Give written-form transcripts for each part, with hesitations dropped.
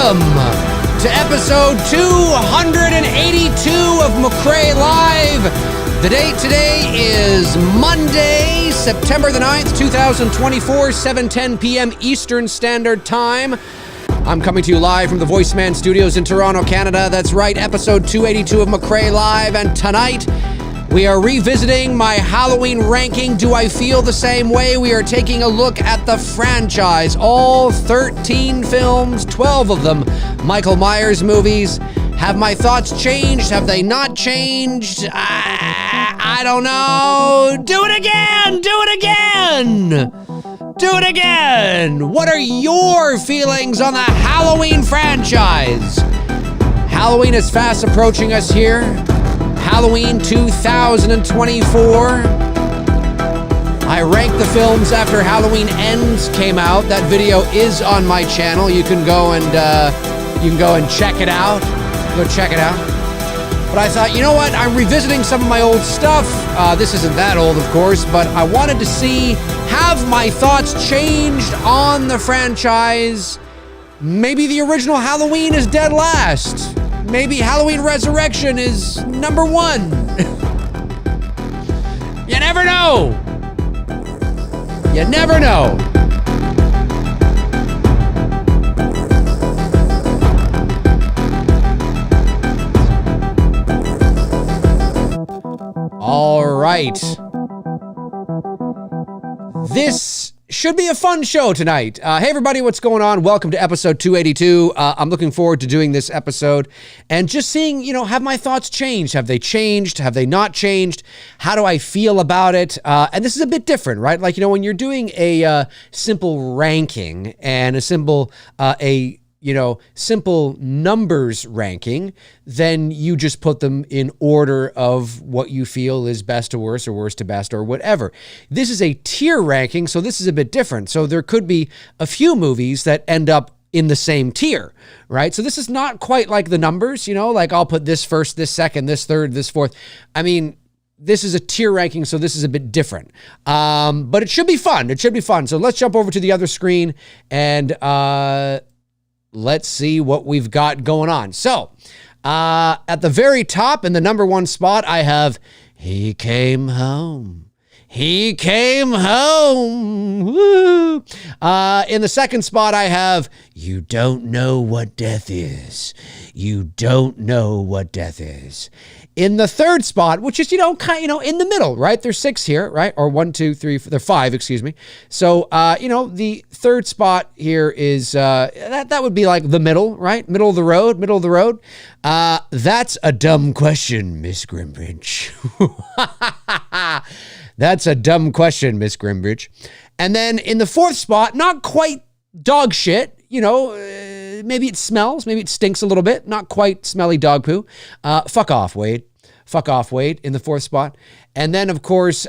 welcome to episode 282 of McRae Live. The date today is Monday, September the 9th, 2024, 7:10 p.m. Eastern Standard Time. I'm coming to you live from the Voiceman Studios in Toronto, Canada. That's right, episode 282 of McRae Live. And tonight, we are revisiting my Halloween ranking. Do I feel the same way? We are taking a look at the franchise. All 13 films, 12 of them Michael Myers movies. Have my thoughts changed? Have they not changed? I don't know. Do it again! Do it again! Do it again! What are your feelings on the Halloween franchise? Halloween is fast approaching us here. Halloween 2024. I ranked the films after Halloween Ends came out. That video is on my channel. You can go and check it out. Go check it out. But I thought, you know what? I'm revisiting some of my old stuff. This isn't that old, of course, but I wanted to see, have my thoughts changed on the franchise? Maybe the original Halloween is dead last. Maybe Halloween Resurrection is number one. You never know. You never know. All right. This should be a fun show tonight. Hey, everybody, what's going on? Welcome to episode 282. I'm looking forward to doing this episode and just seeing, have my thoughts changed? Have they changed? Have they not changed? How do I feel about it? And this is a bit different, right? Like, when you're doing a simple ranking and a simple, simple numbers ranking, then you just put them in order of what you feel is best to worst or worst to best or whatever. This is a tier ranking, so this is a bit different. So there could be a few movies that end up in the same tier, right? So this is not quite like the numbers, like I'll put this first, this second, this third, this fourth. I mean, this is a tier ranking, so this is a bit different. But it should be fun. It should be fun. So let's jump over to the other screen and let's see what we've got going on. So, at the very top in the number one spot, I have He Came Home. He Came Home. Woo. In the second spot, I have You Don't Know What Death Is. You Don't Know What Death Is. In the third spot, which is, in the middle, right? There's 6 here, right? Or 1, 2, 3, 4, there are 5, excuse me. So, the third spot here is, that would be like the middle, right? Middle of the road. That's a dumb question, Miss Grimbridge. That's a dumb question, Miss Grimbridge. And then in the fourth spot, not quite dog shit, maybe it smells, maybe it stinks a little bit, not quite smelly dog poo. Fuck Off, Wade. Fuck Off, Wade in the fourth spot. And then, of course,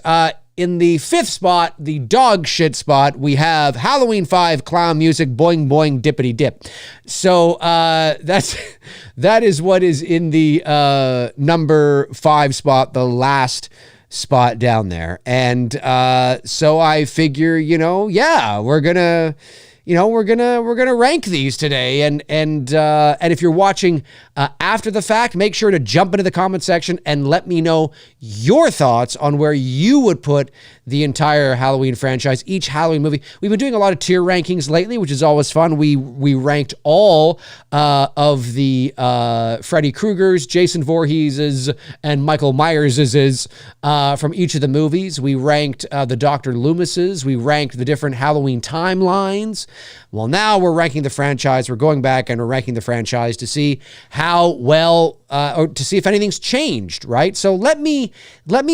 in the fifth spot, the dog shit spot, we have Halloween 5, clown music, boing, boing, dippity dip. So that is what is in the number 5 spot, the last spot down there. And so I figure, we're gonna rank these today, and if you're watching after the fact, make sure to jump into the comment section and let me know your thoughts on where you would put the entire Halloween franchise, each Halloween movie. We've been doing a lot of tier rankings lately, which is always fun. We ranked all of the Freddy Krueger's, Jason Voorhees's, and Michael Myers's from each of the movies. We ranked the Dr. Loomis's. We ranked the different Halloween timelines. Well, now we're ranking the franchise. We're going back and we're ranking the franchise to see how well, or to see if anything's changed, right? So let me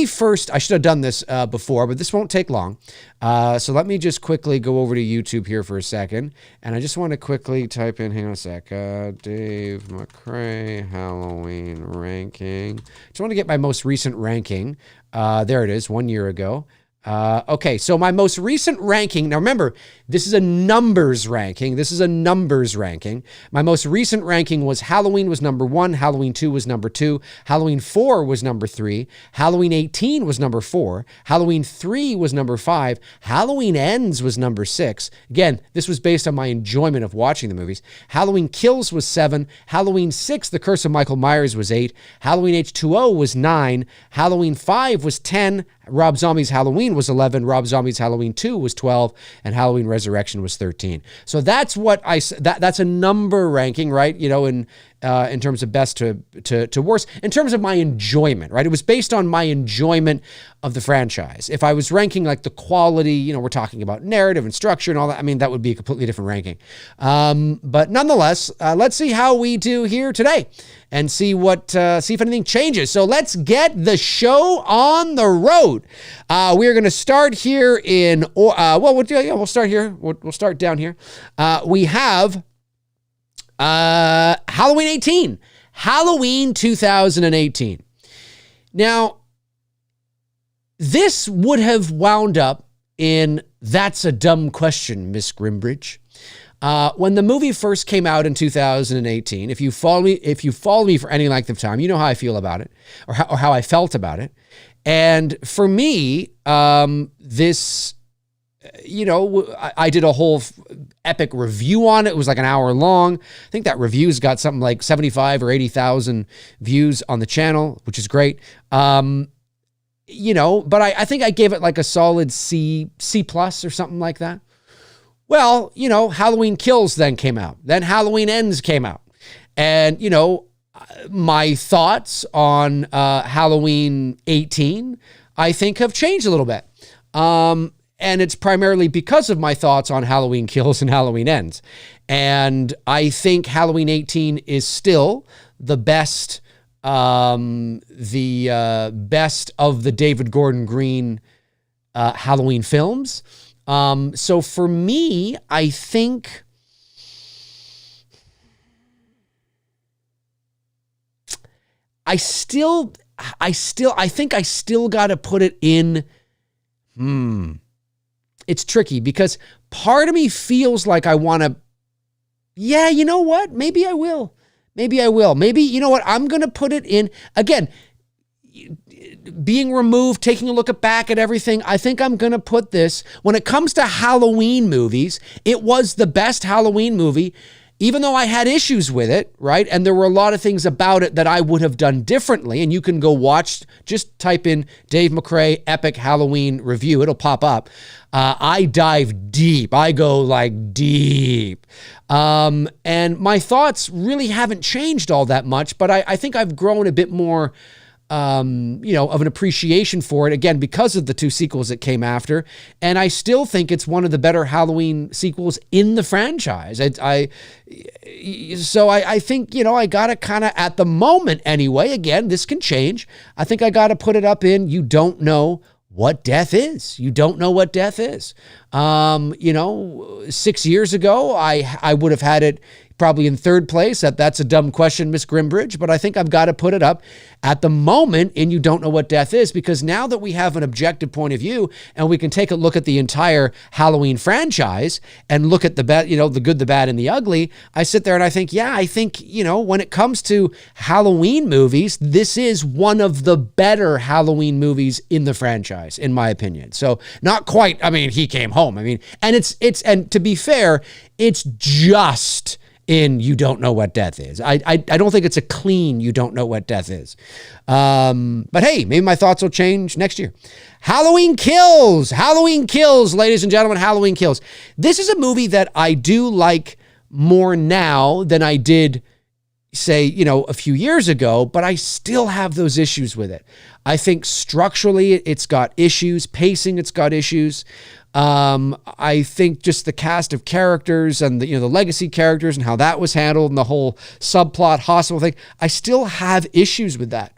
first, I should have done this before, but this won't take long. So let me just quickly go over to YouTube here for a second. And I just want to quickly type in, hang on a sec, Dave McRae Halloween ranking. Just want to get my most recent ranking. There it is, 1 year ago. Okay, so my most recent ranking, now remember, this is a numbers ranking. My most recent ranking was Halloween was number 1, Halloween 2 was number 2, Halloween 4 was number 3, Halloween 18 was number 4, Halloween 3 was number 5, Halloween Ends was number 6. Again, this was based on my enjoyment of watching the movies. Halloween Kills was 7, Halloween 6, The Curse of Michael Myers was 8, Halloween H2O was 9, Halloween 5 was 10, Rob Zombie's Halloween was 11, Rob Zombie's Halloween 2 was 12, and Halloween Resurrection was 13. So that's what that's a number ranking, right? You know, in terms of best to worst, in terms of my enjoyment, right? It was based on my enjoyment of the franchise. If I was ranking like the quality, you know, we're talking about narrative and structure and all that, I mean, that would be a completely different ranking. But nonetheless, let's see how we do here today and see if anything changes. So let's get the show on the road. We're going to start here we'll start here. We'll start down here. We have Halloween 18, Halloween 2018. Now, this would have wound up in That's a Dumb Question, Miss Grimbridge. When the movie first came out in 2018, if you follow me for any length of time, you know how I feel about it, or how I felt about it. And for me, this, you know, I did a whole epic review on it. It was like an hour long. I think that review's got something like 75 or 80,000 views on the channel, which is great. You know, but I think I gave it like a solid C plus or something like that. Well, you know, Halloween Kills then came out. Then Halloween Ends came out. And, you know, my thoughts on Halloween 18, I think, have changed a little bit. And it's primarily because of my thoughts on Halloween Kills and Halloween Ends. And I think Halloween 18 is still the best, best of the David Gordon Green Halloween films. So for me, I think I still got to put it in. It's tricky because part of me feels like I want to, yeah, you know what? Maybe I will. Maybe, you know what? I'm going to put it in again. Being removed, taking a look back at everything, I think I'm going to put this, when it comes to Halloween movies, it was the best Halloween movie, even though I had issues with it, right? And there were a lot of things about it that I would have done differently. And you can go watch, just type in Dave McRae Epic Halloween Review. It'll pop up. I dive deep. I go like deep. And my thoughts really haven't changed all that much, but I think I've grown a bit more you know, of an appreciation for it, again, because of the 2 sequels that came after. And I still think it's one of the better Halloween sequels in the franchise. So I think, you know, I got to kind of, at the moment anyway, again, this can change. I think I got to put it up in You Don't Know What Death Is. You don't know what death is. You know, 6 years ago, I would have had it probably in 3rd place. That's a dumb question, Miss Grimbridge, but I think I've got to put it up at the moment in You Don't Know What Death Is, because now that we have an objective point of view and we can take a look at the entire Halloween franchise and look at the good, the bad, and the ugly, I sit there and I think, you know, when it comes to Halloween movies, this is one of the better Halloween movies in the franchise, in my opinion. So not quite, I mean, He Came Home. I mean, and and to be fair, it's just in You Don't Know What Death Is. I don't think it's a clean You Don't Know What Death Is. But hey, maybe my thoughts will change next year. Halloween Kills, ladies and gentlemen, Halloween Kills. This is a movie that I do like more now than I did, say, you know, a few years ago, but I still have those issues with it. I think structurally it's got issues, pacing it's got issues. I think just the cast of characters and the legacy characters and how that was handled and the whole subplot hospital thing, I still have issues with that.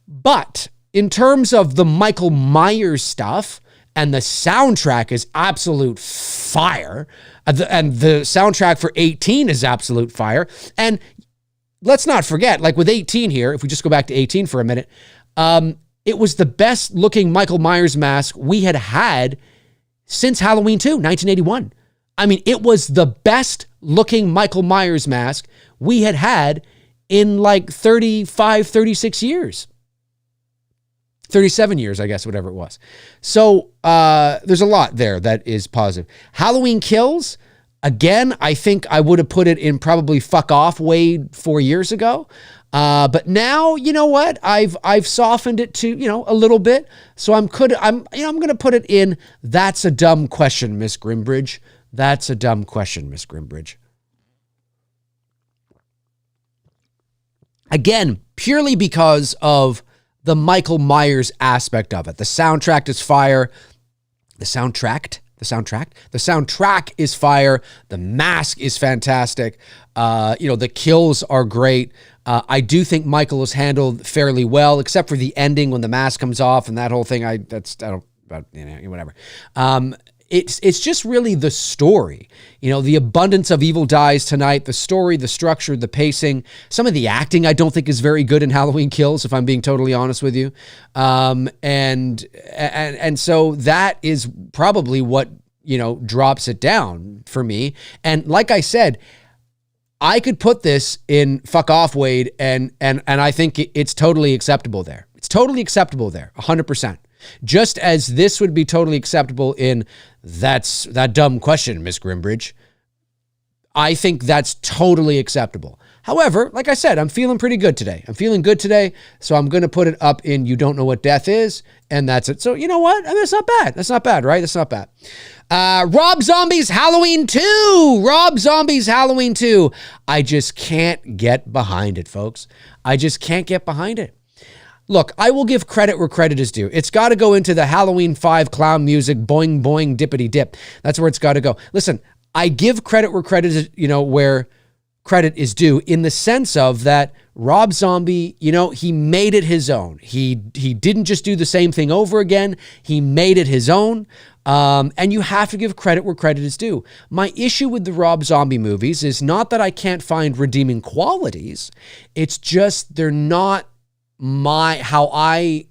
But in terms of the Michael Myers stuff, and the soundtrack is absolute fire, and the soundtrack for 18 is absolute fire. And let's not forget, like with 18 here, if we just go back to 18 for a minute, It was the best looking Michael Myers mask we had had since Halloween 2, 1981. I mean, it was the best looking Michael Myers mask we had had in like 35, 36 years. 37 years, I guess, whatever it was. So there's a lot there that is positive. Halloween Kills, again, I think I would have put it in probably fuck off way 4 years ago. But now, you know what? I've softened it to, a little bit. So I'm going to put it in that's a dumb question, Miss Grimbridge. That's a dumb question, Miss Grimbridge. Again, purely because of the Michael Myers aspect of it. The soundtrack is fire. The soundtrack is fire. The mask is fantastic. The kills are great. I do think Michael is handled fairly well, except for the ending when the mask comes off and that whole thing. Whatever. It's just really the story, the abundance of evil dies tonight, the story, the structure, the pacing. Some of the acting I don't think is very good in Halloween Kills, if I'm being totally honest with you. And so that is probably what, drops it down for me. And like I said, I could put this in fuck off, Wade, and I think it's totally acceptable there. It's totally acceptable there, 100%. Just as this would be totally acceptable in that dumb question, Miss Grimbridge. I think that's totally acceptable. However, like I said, I'm feeling pretty good today. So I'm going to put it up in You Don't Know What Death Is, and that's it. So you know what? I mean, that's not bad. That's not bad, right? That's not bad. Rob Zombie's Halloween 2. I just can't get behind it, folks. I just can't get behind it. Look, I will give credit where credit is due. It's got to go into the Halloween 5 clown music, boing, boing, dippity dip. That's where it's got to go. Listen, I give credit where credit is, where credit is due, in the sense of that Rob Zombie, he made it his own. He didn't just do the same thing over again. He made it his own. And you have to give credit where credit is due. My issue with the Rob Zombie movies is not that I can't find redeeming qualities. It's just they're not how I,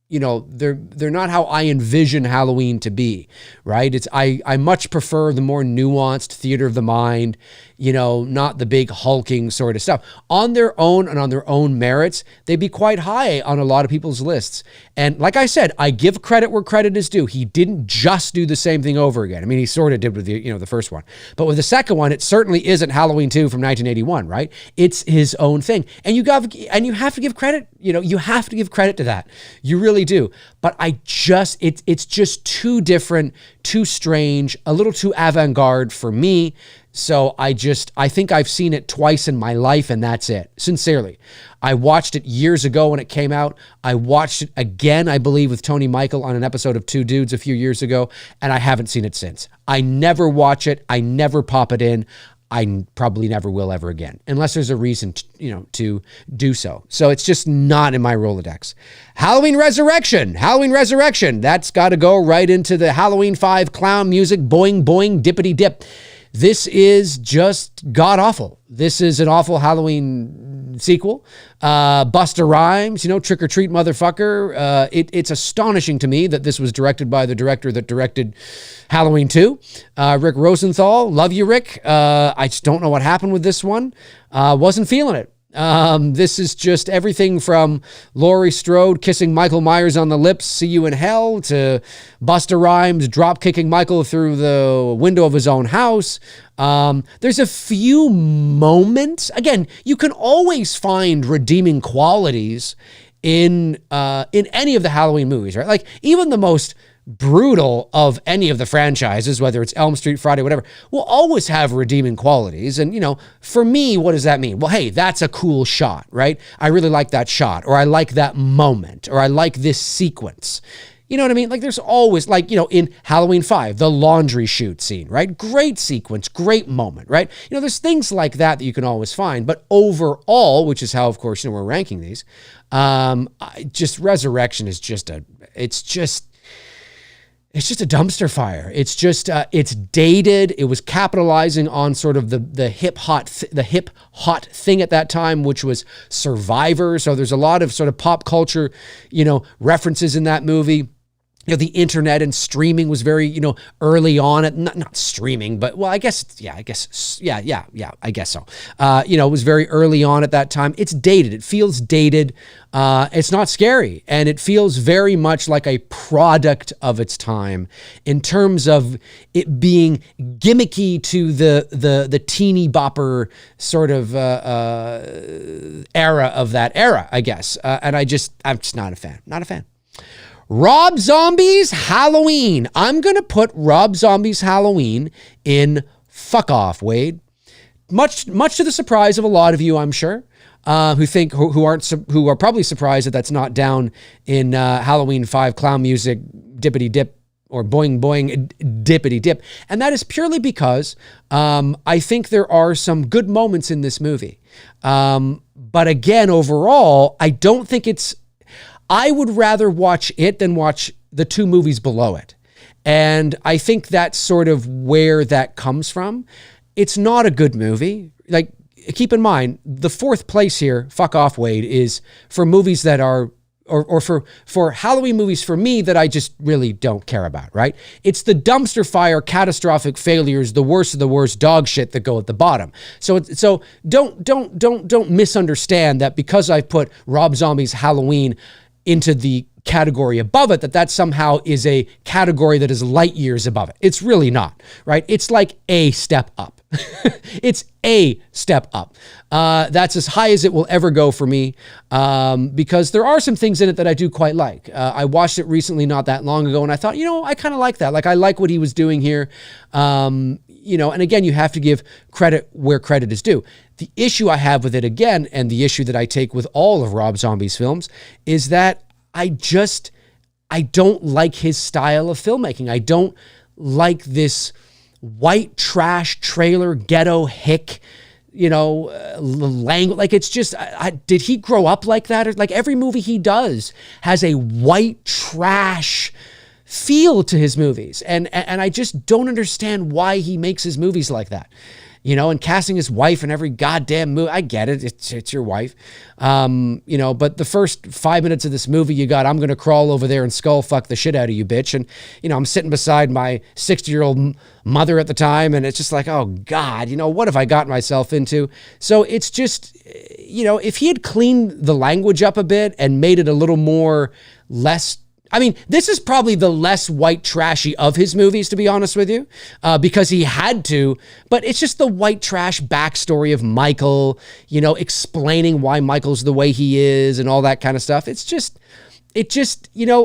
they're not how I envision Halloween to be, right? I much prefer the more nuanced theater of the mind, not the big hulking sort of stuff. On their own and on their own merits, they'd be quite high on a lot of people's lists. And like I said, I give credit where credit is due. He didn't just do the same thing over again. I mean, he sort of did with the first one. But with the second one, it certainly isn't Halloween 2 from 1981, right? It's his own thing. And you have to give credit, you have to give credit to that. You really do. But it's just too different, too strange, a little too avant-garde for me. So I think I've seen it twice in my life, and that's it. Sincerely. I watched it years ago when it came out. I watched it again, I believe, with Tony Michael on an episode of Two Dudes a few years ago, and I haven't seen it since. I never watch it. I never pop it in. I probably never will ever again, unless there's a reason to do so. So it's just not in my Rolodex. Halloween Resurrection. That's got to go right into the Halloween 5 clown music, boing, boing, dippity dip. This is just god-awful. This is an awful Halloween sequel. Busta Rhymes, Trick or Treat Motherfucker. It's astonishing to me that this was directed by the director that directed Halloween 2. Rick Rosenthal. Love you, Rick. I just don't know what happened with this one. Wasn't feeling it. This is just everything from Laurie Strode kissing Michael Myers on the lips, see you in hell, to Busta Rhymes drop kicking Michael through the window of his own house. There's a few moments. Again, you can always find redeeming qualities in any of the Halloween movies, right? Like even the most brutal of any of the franchises, whether it's Elm Street, Friday, whatever, will always have redeeming qualities. And, for me, what does that mean? Well, hey, that's a cool shot, right? I really like that shot, or I like that moment, or I like this sequence. You know what I mean? Like there's always in Halloween 5, the laundry chute scene, right? Great sequence, great moment, right? There's things like that you can always find. But overall, which is how, of course, we're ranking these, just Resurrection is it's just a dumpster fire. It's just, it's dated. It was capitalizing on sort of the hip hot thing at that time, which was Survivor. So there's a lot of sort of pop culture, references in that movie. The internet and streaming was very, early on at not streaming, but I guess so. It was very early on at that time. It's dated. It feels dated. It's not scary. And it feels very much like a product of its time in terms of it being gimmicky to the teeny bopper sort of, era of that era, I guess. And I'm just not a fan. Not a fan. Rob Zombie's Halloween. I'm going to put Rob Zombie's Halloween in fuck off, Wade. Much to the surprise of a lot of you, I'm sure, who are probably surprised that that's not down in Halloween 5 clown music, dippity dip, or boing boing dippity dip. And that is purely because I think there are some good moments in this movie. But again, overall, I don't think I would rather watch it than watch the two movies below it. And I think that's sort of where that comes from. It's not a good movie. Like, keep in mind, the fourth place here, fuck off, Wade, is for movies that are, or for Halloween movies for me that I just really don't care about, right? It's the dumpster fire, catastrophic failures, the worst of the worst dog shit that go at the bottom. So don't misunderstand that because I put Rob Zombie's Halloween into the category above it, that somehow is a category that is light years above it. It's really not, right? It's like a step up. It's a step up. That's as high as it will ever go for me, because there are some things in it that I do quite like. I watched it recently, not that long ago, and I thought, I kind of like that. Like, I like what he was doing here. And again, you have to give credit where credit is due. The issue I have with it, again, and the issue that I take with all of Rob Zombie's films, is that I don't like his style of filmmaking. I don't like this white trash trailer ghetto hick, language. Like, it's just, did he grow up like that? Or, like, every movie he does has a white trash feel to his movies. And I just don't understand why he makes his movies like that. And casting his wife in every goddamn movie. I get it. It's your wife. But the first 5 minutes of this movie, you got, I'm going to crawl over there and skull fuck the shit out of you, bitch. And, I'm sitting beside my 60-year-old mother at the time. And it's just like, oh God, what have I gotten myself into? So it's just, if he had cleaned the language up a bit and made it a little more less, this is probably the less white trashy of his movies, to be honest with you, because he had to, but it's just the white trash backstory of Michael, explaining why Michael's the way he is and all that kind of stuff. It just,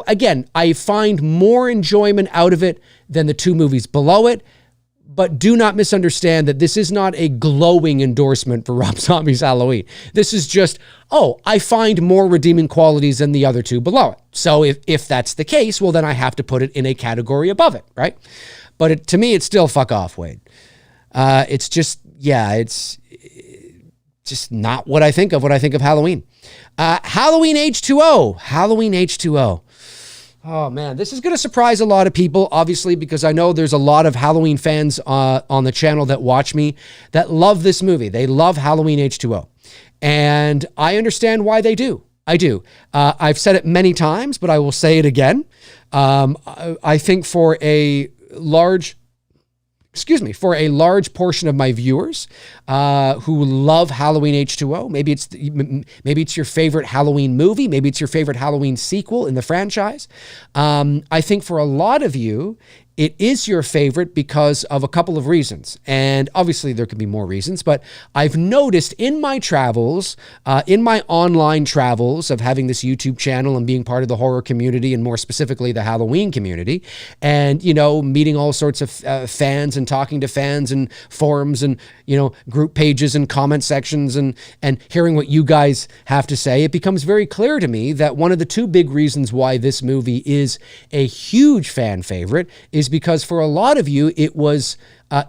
again, I find more enjoyment out of it than the two movies below it. But do not misunderstand that this is not a glowing endorsement for Rob Zombie's Halloween. This is just, I find more redeeming qualities than the other two below it. So if that's the case, well, then I have to put it in a category above it, right? But to me, it's still fuck off, Wade. It's just, it's just not what I think of when I think of Halloween. Halloween H2O. Halloween H2O. Oh man, this is going to surprise a lot of people, obviously, because I know there's a lot of Halloween fans on the channel that watch me that love this movie. They love Halloween H2O. And I understand why they do. I do. I've said it many times, but I will say it again. I think for a large portion of my viewers who love Halloween H2O, maybe it's your favorite Halloween movie, maybe it's your favorite Halloween sequel in the franchise. I think for a lot of you, it is your favorite because of a couple of reasons. And obviously there could be more reasons, but I've noticed in my travels, in my online travels of having this YouTube channel and being part of the horror community and more specifically the Halloween community, and, meeting all sorts of fans and talking to fans and forums and, group pages and comment sections and hearing what you guys have to say, it becomes very clear to me that one of the two big reasons why this movie is a huge fan favorite is because for a lot of you, it was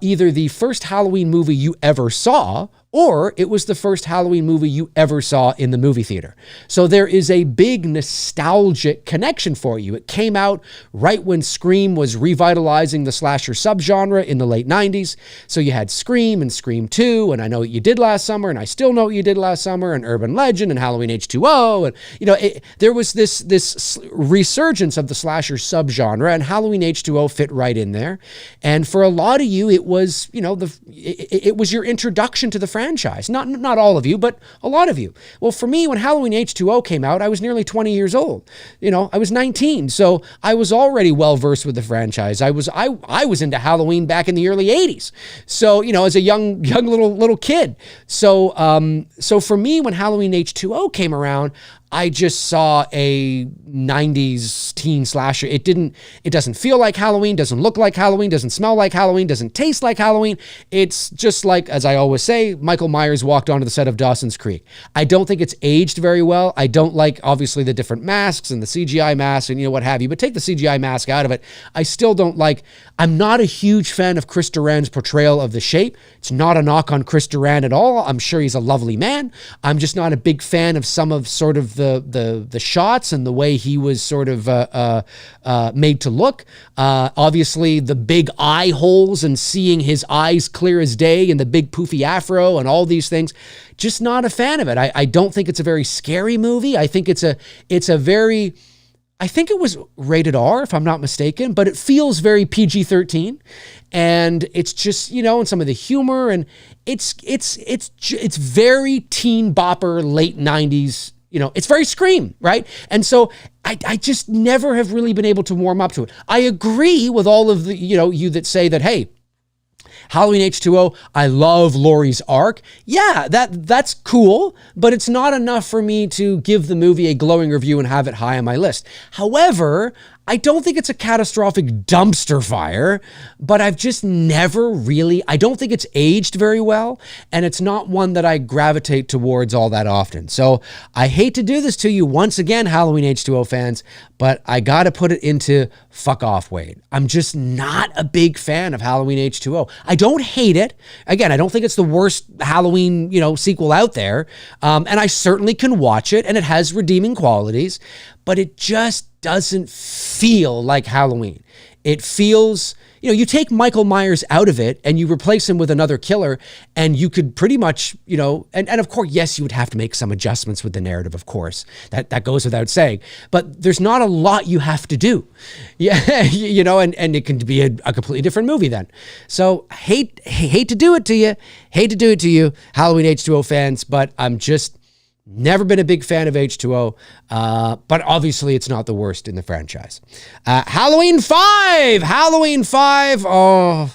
either the first Halloween movie you ever saw, or it was the first Halloween movie you ever saw in the movie theater. So there is a big nostalgic connection for you. It came out right when Scream was revitalizing the slasher subgenre in the late 90s. So you had Scream and Scream 2, and I Know What You Did Last Summer, and I Still Know What You Did Last Summer, and Urban Legend, and Halloween H2O, and there was this resurgence of the slasher subgenre, and Halloween H2O fit right in there. And for a lot of you, it was, it was your introduction to the franchise. Not all of you, but a lot of you. Well, for me, when Halloween H2O came out, I was nearly 20 years old. I was 19, so I was already well versed with the franchise. I was into Halloween back in the early 80s. So, as a young little kid. So for me, when Halloween H2O came around, I just saw a 90s teen slasher. It doesn't feel like Halloween, doesn't look like Halloween, doesn't smell like Halloween, doesn't taste like Halloween. It's just like, as I always say, Michael Myers walked onto the set of Dawson's Creek. I don't think it's aged very well. I don't like, obviously, the different masks and the CGI masks and what have you, but take the CGI mask out of it. I still don't like, I'm not a huge fan of Chris Duran's portrayal of the Shape. It's not a knock on Chris Duran at all. I'm sure he's a lovely man. I'm just not a big fan of some of sort of the shots and the way he was sort of made to look. Obviously, the big eye holes and seeing his eyes clear as day and the big poofy afro and all these things. Just not a fan of it. I don't think it's a very scary movie. I think it's a very... I think it was rated R, if I'm not mistaken, but it feels very PG-13, and it's just, and some of the humor, and it's very teen bopper, late 90s. It's very Scream, right? And so I just never have really been able to warm up to it. I agree with all of the, you that say that, hey, Halloween H2O, I love Laurie's arc. Yeah, that's cool, but it's not enough for me to give the movie a glowing review and have it high on my list. However, I don't think it's a catastrophic dumpster fire, but I've just never really, I don't think it's aged very well, and it's not one that I gravitate towards all that often. So I hate to do this to you once again, Halloween H2O fans, but I got to put it into fuck off, Wade. I'm just not a big fan of Halloween H2O. I don't hate it. Again, I don't think it's the worst Halloween, sequel out there. And I certainly can watch it, and it has redeeming qualities, but it just doesn't feel like Halloween. It feels, you take Michael Myers out of it and you replace him with another killer, and you could pretty much, and of course, yes, you would have to make some adjustments with the narrative, of course. That goes without saying. But there's not a lot you have to do. Yeah, and it can be a completely different movie then. So hate to do it to you. Hate to do it to you, Halloween H2O fans, but I'm just never been a big fan of H2O, but obviously it's not the worst in the franchise. Halloween 5! I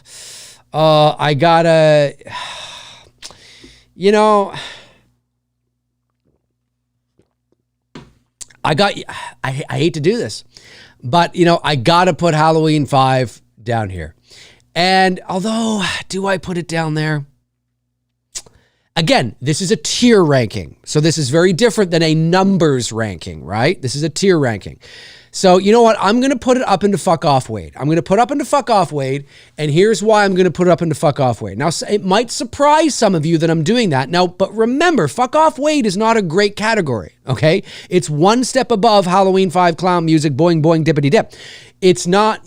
gotta... I hate to do this, but, I gotta put Halloween 5 down here. And although, do I put it down there? Again, this is a tier ranking. So this is very different than a numbers ranking, right? This is a tier ranking. So you know what? I'm going to put it up into fuck off Wade. I'm going to put up into fuck off Wade. And here's why I'm going to put it up into fuck off Wade. Now, it might surprise some of you that I'm doing that. Now, but remember, fuck off Wade is not a great category, okay? It's one step above Halloween 5 clown music, boing, boing, dippity dip. It's not,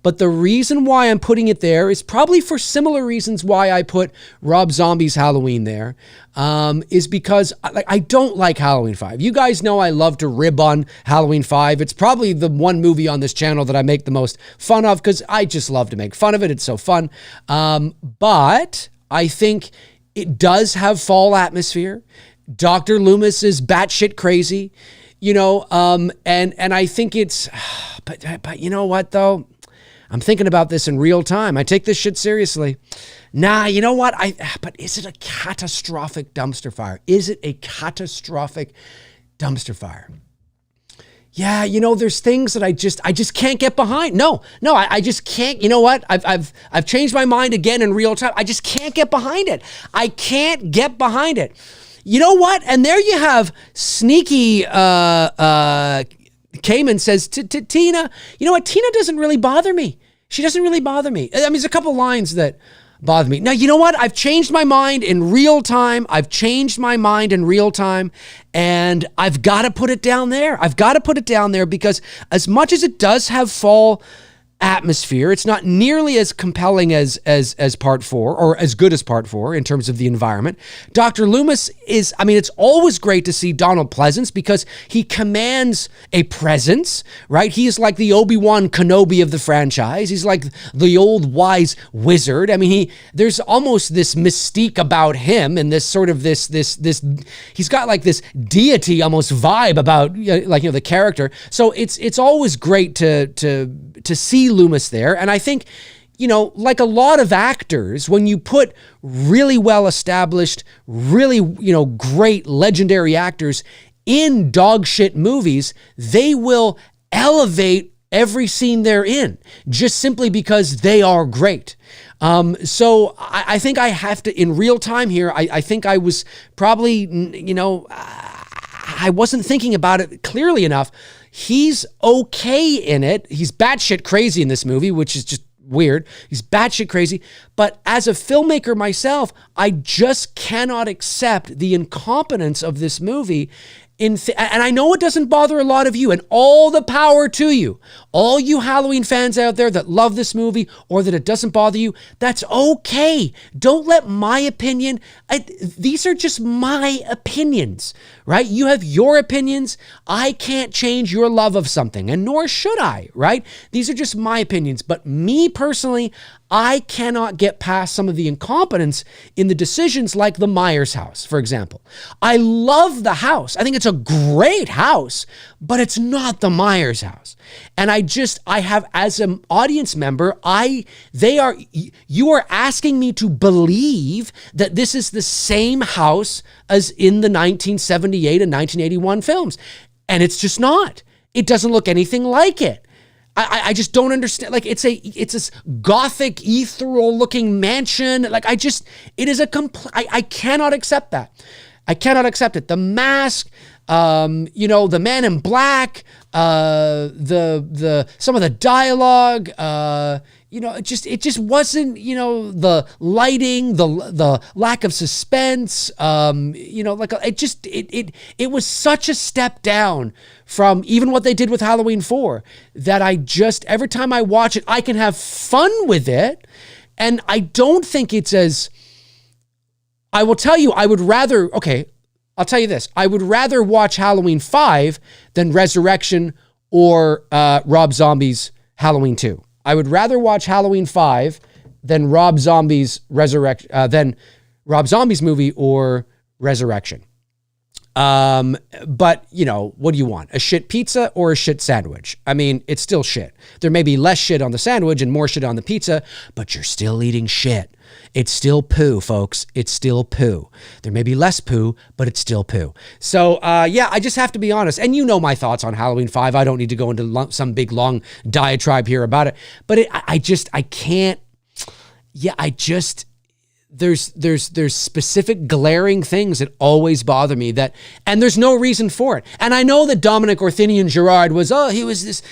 but the reason why I'm putting it there is probably for similar reasons why I put Rob Zombie's Halloween there, is because I don't like Halloween 5. You guys know I love to rib on Halloween 5. It's probably the one movie on this channel that I make the most fun of because I just love to make fun of it. It's so fun. But I think it does have fall atmosphere. Dr. Loomis is batshit crazy. And I think it's, but you know what though? I'm thinking about this in real time. I take this shit seriously. Nah, you know what? But is it a catastrophic dumpster fire? Is it a catastrophic dumpster fire? Yeah, there's things that I just can't get behind. No, I just can't. You know what? I've changed my mind again in real time. I just can't get behind it. I can't get behind it. You know what? And there you have sneaky Cayman says to Tina, you know what? Tina doesn't really bother me. She doesn't really bother me. I mean, there's a couple lines that bother me. Now, you know what? I've changed my mind in real time. And I've got to put it down there. Because as much as it does have fall atmosphere, it's not nearly as compelling as part 4, or as good as part 4 in terms of the environment. Dr. Loomis is, it's always great to see Donald Pleasance because he commands a presence, right? He is like the Obi-Wan Kenobi of the franchise. He's like the old wise wizard. There's almost this mystique about him, and this sort of this he's got like this deity almost vibe about the character. So it's always great to see Loomis there. And I think, like a lot of actors, when you put really well-established, really, great legendary actors in dog shit movies, they will elevate every scene they're in just simply because they are great. So I think I have to, in real time here, I think I was probably, I wasn't thinking about it clearly enough. He's okay in it. He's batshit crazy in this movie, which is just weird. He's batshit crazy. But as a filmmaker myself, I just cannot accept the incompetence of this movie. And I know it doesn't bother a lot of you, and all the power to you. All you Halloween fans out there that love this movie or that it doesn't bother you, that's okay. Don't let my opinion, these are just my opinions, right? You have your opinions. I can't change your love of something, and nor should I, right? These are just my opinions. But me personally, I cannot get past some of the incompetence in the decisions, like the Myers house, for example. I love the house. I think it's a great house, but it's not the Myers house. And I have, as an audience member, you are asking me to believe that this is the same house as in the 1978 and 1981 films. And it's just not. It doesn't look anything like it. I just don't understand. Like, it's this gothic, ethereal looking mansion. It is I cannot accept that. I cannot accept it. The Mask, the Man in Black, some of the dialogue, it just wasn't, the lighting, the lack of suspense, it was such a step down from even what they did with Halloween 4 that every time I watch it, I can have fun with it. And I don't think I will tell you, I'll tell you this. I would rather watch Halloween 5 than Resurrection or Rob Zombie's Halloween 2. I would rather watch Halloween 5 than Rob Zombie's movie or Resurrection. But what do you want? A shit pizza or a shit sandwich? It's still shit. There may be less shit on the sandwich and more shit on the pizza, but you're still eating shit. It's still poo, folks. It's still poo. There may be less poo, but it's still poo. So, I just have to be honest. And you know my thoughts on Halloween 5. I don't need to go into some big, long diatribe here about it. But there's specific glaring things that always bother me and there's no reason for it. And I know that Dominic Orthinian Gerard he was this,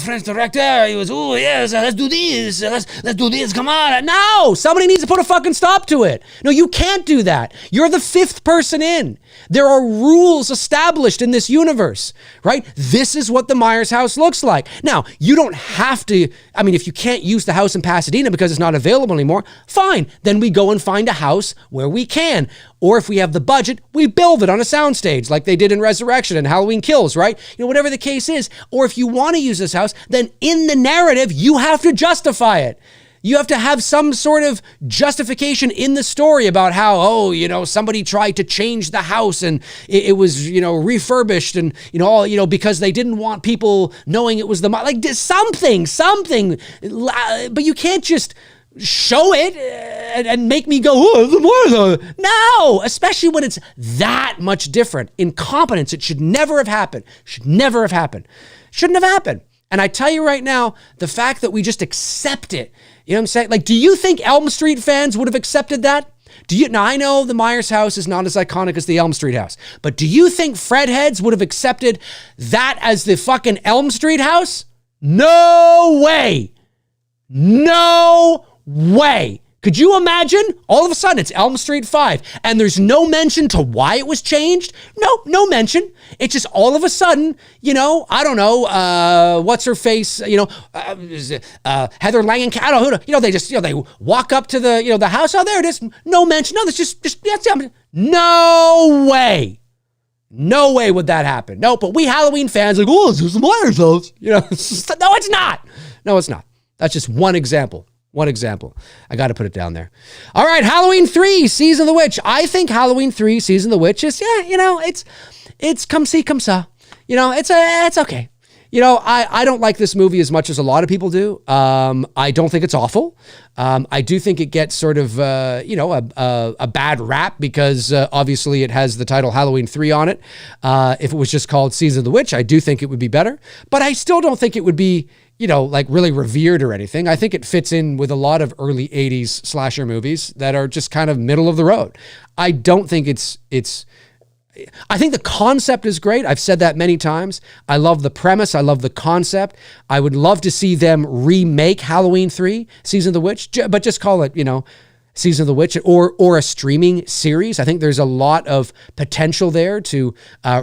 French director. He was, yes, let's do this. Let's do this. Come on. No, somebody needs to put a fucking stop to it. No, you can't do that. You're the 5th person in. There are rules established in this universe, right? This is what the Myers house looks like. Now, you don't have to, if you can't use the house in Pasadena because it's not available anymore, fine. Then we go and find a house where we can. Or if we have the budget, we build it on a soundstage like they did in Resurrection and Halloween Kills, right? Whatever the case is. Or if you want to use this house, then in the narrative, you have to justify it. You have to have some sort of justification in the story about how, somebody tried to change the house and it was, refurbished and, because they didn't want people knowing it was something. But you can't just show it and make me go, no, especially when it's that much different. Incompetence, it should never have happened. Shouldn't have happened. And I tell you right now, the fact that we just accept it, you know what I'm saying? Do you think Elm Street fans would have accepted that? Now I know the Myers house is not as iconic as the Elm Street house, but do you think Fred heads would have accepted that as the fucking Elm Street house? No way. No way. Could you imagine? All of a sudden, it's Elm Street 5, and there's no mention to why it was changed? No mention. It's just all of a sudden, I don't know, what's her face, Heather Langenkamp, I don't know, who, they just, they walk up to the house. Oh, there it is. No mention. No, that's just no way. No way would that happen. No, but we Halloween fans like, oh, this is the Myers house. No, it's not. No, it's not. That's just one example. One example. I got to put it down there. All right, Halloween 3, Season of the Witch. I think Halloween 3, Season of the Witch is, it's come see, come saw. It's okay. I don't like this movie as much as a lot of people do. I don't think it's awful. I do think it gets sort of, a bad rap because obviously it has the title Halloween 3 on it. If it was just called Season of the Witch, I do think it would be better. But I still don't think it would be, really revered or anything. I think it fits in with a lot of early 80s slasher movies that are just kind of middle of the road. I don't think I think the concept is great. I've said that many times. I love the premise. I love the concept. I would love to see them remake Halloween 3, Season of the Witch, but just call it, Season of the Witch or a streaming series. I think there's a lot of potential there to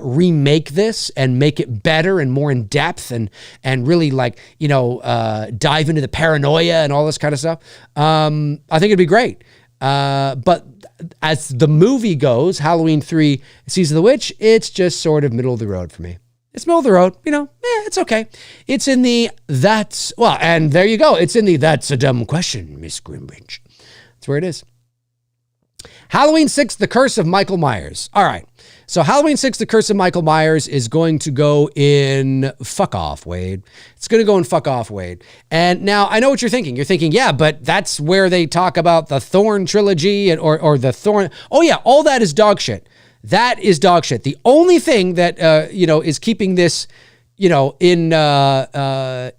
remake this and make it better and more in depth and really dive into the paranoia and all this kind of stuff. I think it'd be great. But as the movie goes, Halloween 3, Season of the Witch, it's just sort of middle of the road for me. It's middle of the road, it's okay. It's in the, and there you go. It's in the, that's a dumb question, Miss Grimbridge. That's where it is. Halloween 6, The Curse of Michael Myers. All right. So Halloween 6, The Curse of Michael Myers is going to go in fuck off, Wade. It's going to go in fuck off, Wade. And now I know what you're thinking. You're thinking, yeah, but that's where they talk about the Thorn trilogy or the Thorn. Oh yeah, all that is dog shit. That is dog shit. The only thing that, is keeping this, in the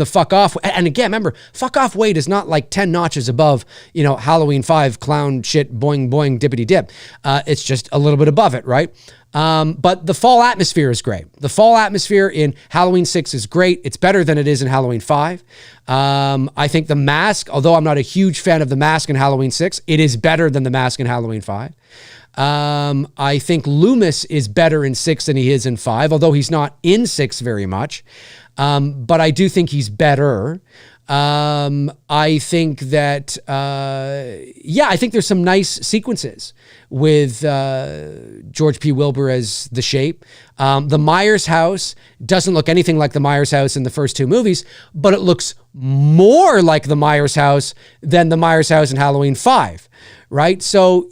fuck off. And again, remember, fuck off Wade is not like 10 notches above, Halloween 5 clown shit, boing, boing, dippity dip. It's just a little bit above it. Right. But the fall atmosphere is great. The fall atmosphere in Halloween 6 is great. It's better than it is in Halloween 5. I think the mask, although I'm not a huge fan of the mask in Halloween 6, it is better than the mask in Halloween 5. I think Loomis is better in 6 than he is in 5, although he's not in 6 very much. But I do think he's better. I think that, I think there's some nice sequences with George P. Wilbur as the Shape. The Myers house doesn't look anything like the Myers house in the first 2 movies, but it looks more like the Myers house than the Myers house in Halloween 5. Right. So,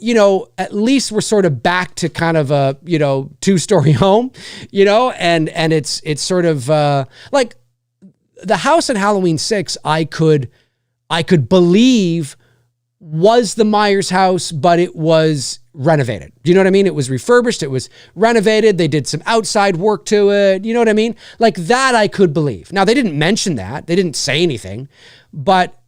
at least we're sort of back to kind of a, 2-story home, and it's sort of like the house in Halloween 6, I could believe was the Myers house, but it was renovated. Do you know what I mean? It was refurbished. It was renovated. They did some outside work to it. You know what I mean? Like that I could believe. Now, they didn't mention that. They didn't say anything, but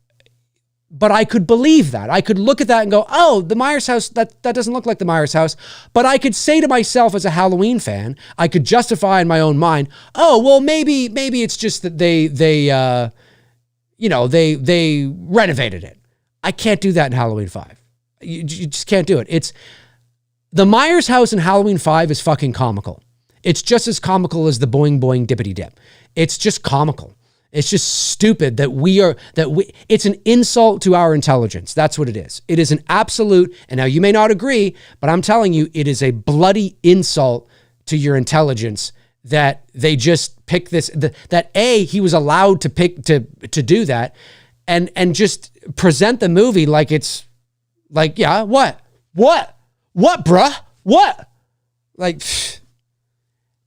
I could believe that. I could look at that and go, oh, the Myers house, that doesn't look like the Myers house. But I could say to myself as a Halloween fan, I could justify in my own mind, oh, well, maybe it's just that they renovated it. I can't do that in Halloween 5. You just can't do it. It's the Myers house in Halloween 5 is fucking comical. It's just as comical as the boing boing dippity dip. It's just comical. It's just stupid it's an insult to our intelligence. That's what it is. It is an absolute, and now you may not agree, but I'm telling you, it is a bloody insult to your intelligence that they just pick this, that he was allowed to pick, to do that and just present the movie like it's like, yeah, what, bruh? What? Like,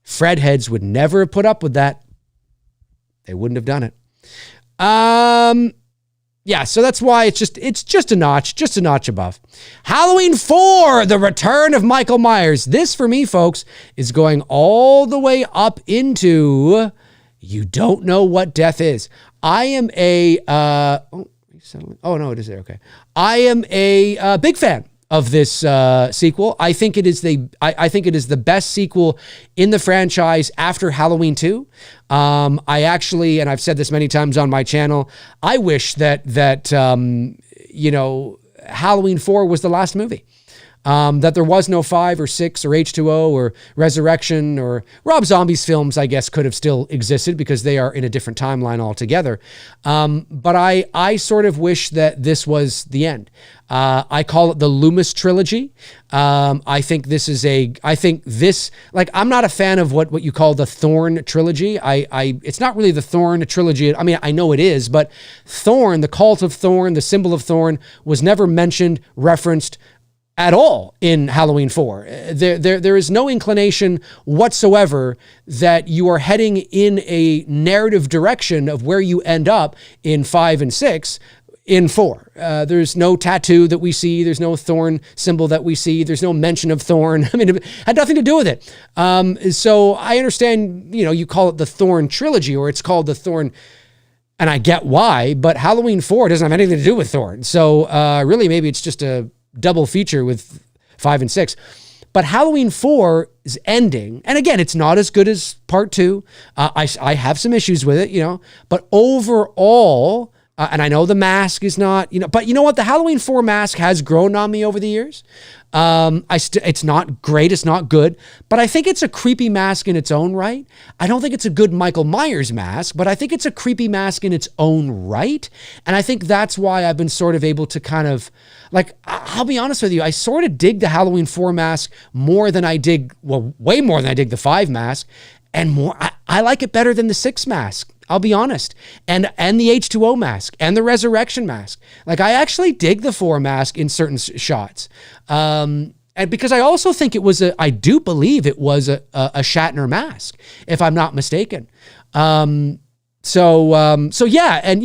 Fred heads would never have put up with that. They wouldn't have done it. So that's why it's just a notch above. Halloween 4, The Return of Michael Myers. This for me, folks, is going all the way up into you don't know what death is. I am a, it is there. Okay. I am a big fan of this sequel. I think it is I think it is the best sequel in the franchise after Halloween 2. I actually, and I've said this many times on my channel, I wish that Halloween 4 was the last movie. That there was no 5 or 6 or H2O or Resurrection or Rob Zombie's films, I guess, could have still existed because they are in a different timeline altogether. But I sort of wish that this was the end. I call it the Loomis trilogy. I think I'm not a fan of what you call the Thorn trilogy. It's not really the Thorn trilogy. I mean, I know it is, but Thorn, the cult of Thorn, the symbol of Thorn was never mentioned, referenced at all in Halloween 4. There is no inclination whatsoever that you are heading in a narrative direction of where you end up in 5 and 6 in 4. There's no tattoo that we see. There's no thorn symbol that we see. There's no mention of thorn. I mean, it had nothing to do with it. So I understand, you call it the Thorn trilogy, or it's called the Thorn, and I get why, but Halloween 4 doesn't have anything to do with Thorn. So really, maybe it's just a double feature with 5 and 6. But Halloween 4's ending, and again, it's not as good as part 2. I have some issues with it, but overall, and I know the mask is not, but you know what? The Halloween 4 mask has grown on me over the years. It's not great. It's not good, but I think it's a creepy mask in its own right. I don't think it's a good Michael Myers mask, but I think it's a creepy mask in its own right. And I think that's why I've been sort of able to kind of, I'll be honest with you, I sort of dig the Halloween 4 mask more than I dig, way more than I dig the 5 mask, and more, I like it better than the 6 mask. I'll be honest. And the H2O mask and the Resurrection mask. I actually dig the 4 mask in certain shots. And because I also think I do believe it was a Shatner mask, if I'm not mistaken. So yeah, and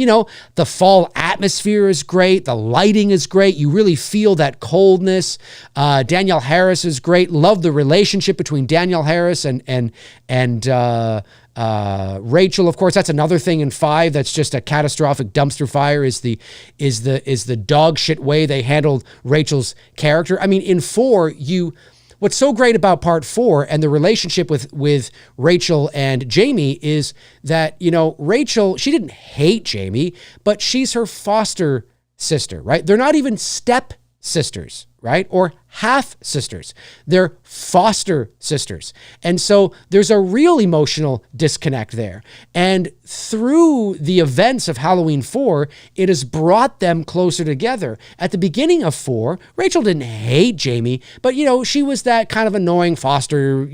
the fall atmosphere is great. The lighting is great. You really feel that coldness. Danielle Harris is great. Love the relationship between Danielle Harris and Rachel. Of course, that's another thing in 5 that's just a catastrophic dumpster fire is the dog shit way they handled Rachel's character. I mean, in 4, what's so great about part 4 and the relationship with Rachel and Jamie is that, Rachel, she didn't hate Jamie, but she's her foster sister, right? They're not even step sisters, right? Or half sisters. They're foster sisters. And so there's a real emotional disconnect there. And through the events of Halloween 4, it has brought them closer together. At the beginning of 4, Rachel didn't hate Jamie, but she was that kind of annoying foster,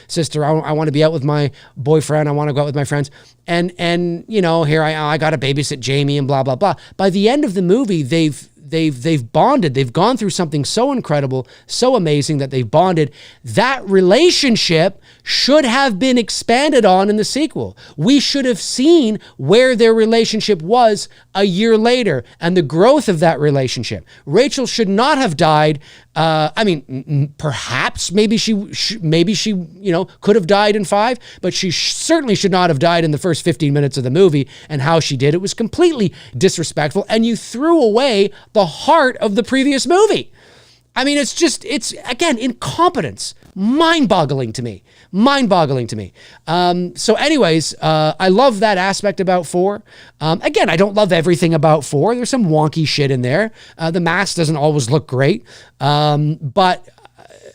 sister. I want to be out with my boyfriend. I want to go out with my friends. And here I got to babysit Jamie and blah, blah, blah. By the end of the movie, they've bonded. They've gone through something so incredible, so amazing that they've bonded. That relationship should have been expanded on in the sequel. We should have seen where their relationship was a year later and the growth of that relationship. Rachel should not have died. Perhaps maybe she could have died in 5, but she certainly should not have died in the first 15 minutes of the movie. And how she did, it was completely disrespectful. And you threw away the heart of the previous movie. I mean, it's again, incompetence. Mind-boggling to me. So anyways, I love that aspect about 4. Again, I don't love everything about 4. There's some wonky shit in there. The mask doesn't always look great. But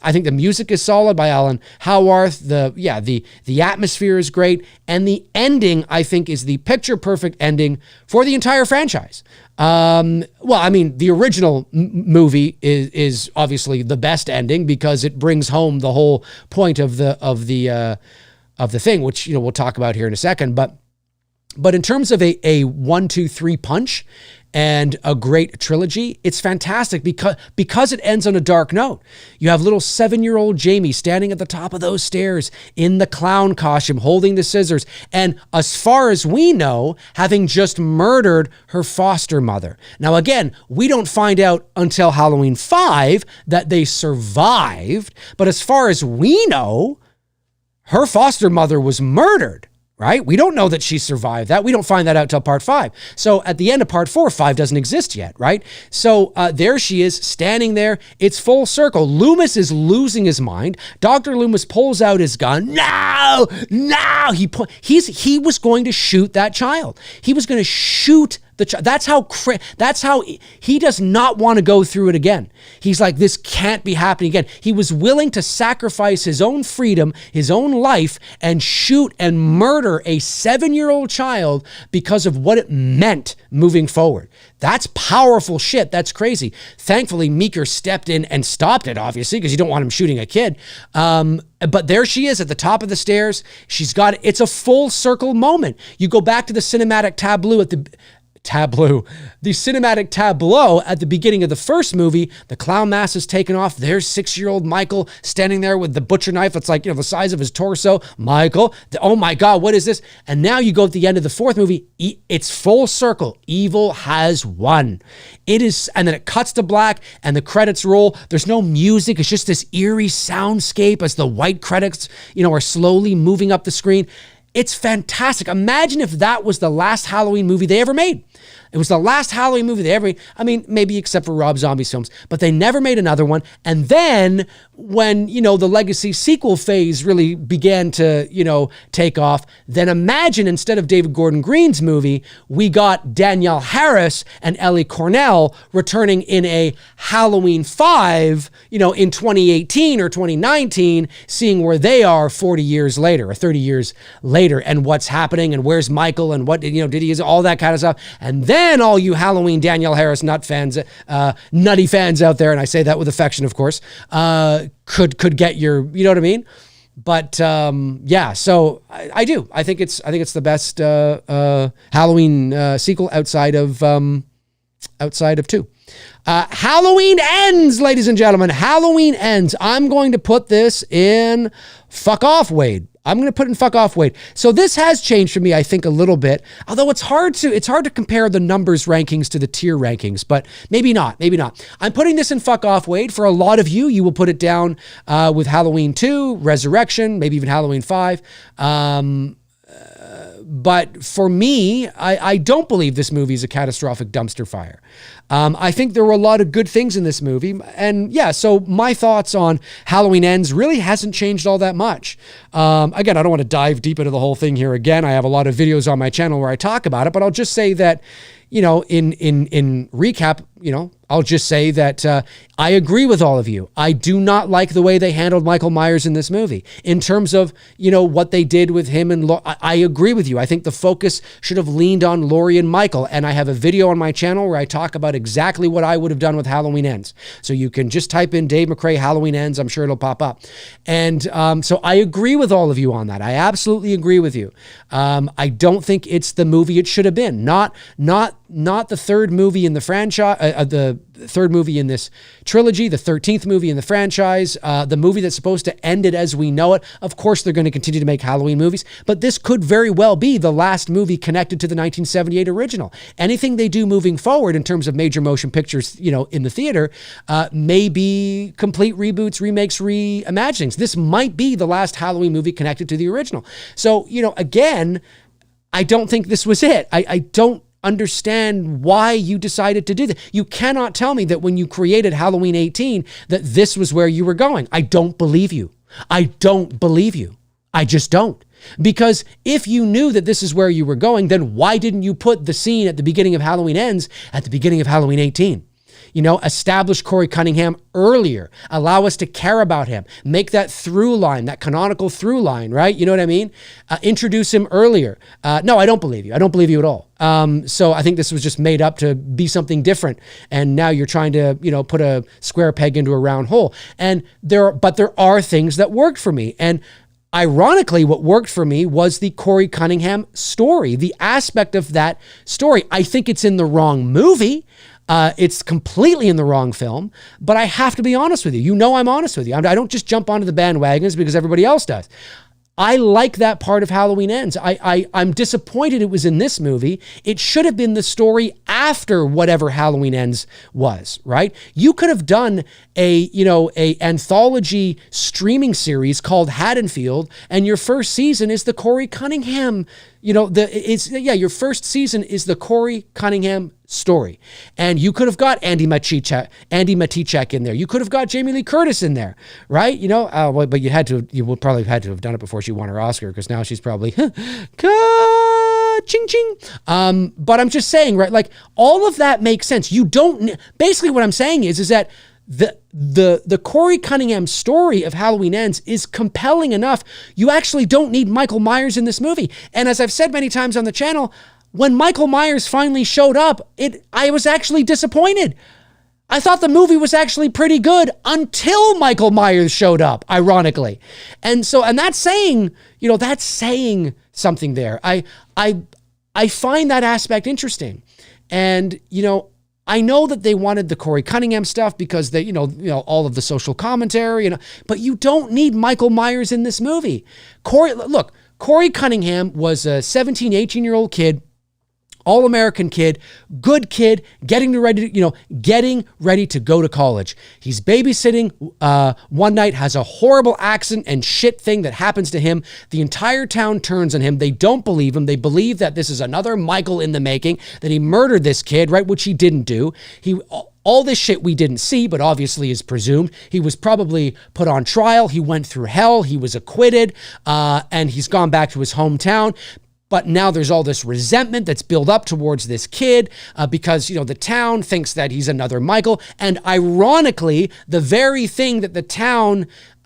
I think the music is solid by Alan Howarth. The atmosphere is great. And the ending, I think, is the picture-perfect ending for the entire franchise. The original movie is obviously the best ending because it brings home the whole point of the thing, which we'll talk about here in a second. But in terms of a 1, 2, 3 punch and a great trilogy, it's fantastic because it ends on a dark note. You have little 7-year-old Jamie standing at the top of those stairs in the clown costume, holding the scissors, and as far as we know, having just murdered her foster mother. Now, again, we don't find out until Halloween 5 that they survived, but as far as we know, her foster mother was murdered. right? We don't know that she survived that. We don't find that out till part 5. So at the end of part 4, 5 doesn't exist yet, right? So there she is standing there. It's full circle. Loomis is losing his mind. Dr. Loomis pulls out his gun. No. He was going to shoot that child. He was going to shoot the child. That's how he does not want to go through it again. He's like, this can't be happening again. He was willing to sacrifice his own freedom, his own life, and shoot and murder a 7-year-old child because of what it meant moving forward. That's powerful shit. That's crazy. Thankfully, Meeker stepped in and stopped it, obviously, because you don't want him shooting a kid. But there she is at the top of the stairs. It's a full circle moment. You go back to the cinematic tableau the cinematic tableau at the beginning of the first movie. The clown mask is taken off. There's 6-year-old Michael standing there with the butcher knife that's like, the size of his torso. Michael, oh my God, what is this? And now you go at the end of the fourth movie. It's full circle. Evil has won. It is, and then it cuts to black and the credits roll. There's no music. It's just this eerie soundscape as the white credits, are slowly moving up the screen. It's fantastic. Imagine if that was the last Halloween movie they ever made. It was the last Halloween movie they ever made. I mean, maybe except for Rob Zombie's films, but they never made another one. And then when, the legacy sequel phase really began to, take off, then imagine instead of David Gordon Green's movie, we got Danielle Harris and Ellie Cornell returning in a Halloween 5, in 2018 or 2019, seeing where they are 40 years later or 30 years later and what's happening and where's Michael and what, did he use all that kind of stuff. And then all you Halloween Danielle Harris nutty fans out there, and I say that with affection, of course, could get your, you know what I mean? But so I do. I think it's the best Halloween sequel outside of 2. Halloween Ends, ladies and gentlemen. Halloween Ends. I'm going to put this in fuck off, Wade. I'm going to put in fuck off, Wade. So this has changed for me, I think, a little bit. Although it's hard to compare the numbers rankings to the tier rankings, but maybe not. I'm putting this in fuck off, Wade. For a lot of you will put it down with Halloween 2, Resurrection, maybe even Halloween 5. But for me, I don't believe this movie is a catastrophic dumpster fire. I think there were a lot of good things in this movie. And so my thoughts on Halloween Ends really hasn't changed all that much. Again, I don't want to dive deep into the whole thing here again. I have a lot of videos on my channel where I talk about it, but I'll just say that, in recap, I'll just say that I agree with all of you. I do not like the way they handled Michael Myers in this movie. In terms of, what they did with him and I agree with you. I think the focus should have leaned on Laurie and Michael. And I have a video on my channel where I talk about exactly what I would have done with Halloween Ends. So you can just type in Dave McRae Halloween Ends. I'm sure it'll pop up. And so I agree with all of you on that. I absolutely agree with you. I don't think it's the movie it should have been. Not the third movie in the franchise, the third movie in this trilogy, the 13th movie in the franchise, the movie that's supposed to end it as we know it. Of course, they're going to continue to make Halloween movies, but this could very well be the last movie connected to the 1978 original. Anything they do moving forward in terms of major motion pictures, in the theater, may be complete reboots, remakes, reimaginings. This might be the last Halloween movie connected to the original. So, again, I don't think this was it. I don't understand why you decided to do that. You cannot tell me that when you created Halloween 18 that this was where you were going. I don't believe you. I don't believe you. I just don't. Because if you knew that this is where you were going, then why didn't you put the scene at the beginning of Halloween Ends at the beginning of Halloween 18? Establish Corey Cunningham earlier. Allow us to care about him. Make that through line, that canonical through line, right? You know what I mean? Introduce him earlier. No, I don't believe you. I don't believe you at all. So I think this was just made up to be something different. And now you're trying to, put a square peg into a round hole. And there are things that worked for me. And ironically, what worked for me was the Corey Cunningham story, the aspect of that story. I think it's in the wrong movie. It's completely in the wrong film, but I have to be honest with you. I'm honest with you. I don't just jump onto the bandwagons because everybody else does. I like that part of Halloween Ends. I'm disappointed it was in this movie. It should have been the story after whatever Halloween Ends was, right? You could have done a anthology streaming series called Haddonfield, and your first season is the Corey Cunningham, your first season is the Corey Cunningham story. And you could have got Andy Matichak in there. You could have got Jamie Lee Curtis in there, right? But you would probably have had to have done it before she won her Oscar, because now she's probably ching ching. But I'm just saying, right? Like, all of that makes sense. Basically what I'm saying is that the Corey Cunningham story of Halloween Ends is compelling enough. You actually don't need Michael Myers in this movie. And as I've said many times on the channel, when Michael Myers finally showed up, I was actually disappointed. I thought the movie was actually pretty good until Michael Myers showed up, ironically. And that's saying something there. I find that aspect interesting. And, I know that they wanted the Corey Cunningham stuff because they, all of the social commentary, but you don't need Michael Myers in this movie. Corey Cunningham was a 17, 18-year-old kid, all-American kid, good kid, getting ready to go to college. He's babysitting one night, has a horrible accident and shit thing that happens to him. The entire town turns on him. They don't believe him. They believe that this is another Michael in the making, that he murdered this kid, right, which he didn't do. All this shit we didn't see, but obviously is presumed. He was probably put on trial. He went through hell. He was acquitted, and he's gone back to his hometown. But now there's all this resentment that's built up towards this kid because, the town thinks that he's another Michael. And ironically, the very thing that the town, it's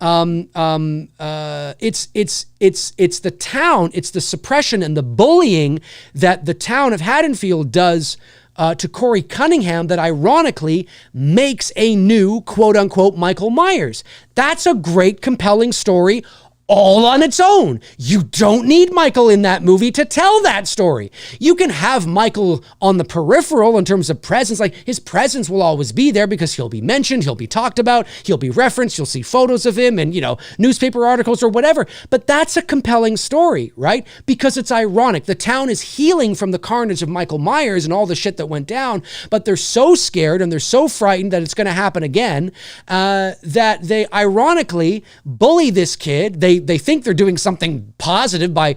the town, it's the suppression and the bullying that the town of Haddonfield does to Corey Cunningham that ironically makes a new quote unquote Michael Myers. That's a great, compelling story all on its own. You don't need Michael in that movie to tell that story. You can have Michael on the peripheral in terms of presence. Like, his presence will always be there because he'll be mentioned, he'll be talked about, he'll be referenced, you'll see photos of him and, newspaper articles or whatever. But that's a compelling story, right? Because it's ironic. The town is healing from the carnage of Michael Myers and all the shit that went down, but they're so scared and they're so frightened that it's going to happen again that they ironically bully this kid. They think they're doing something positive by,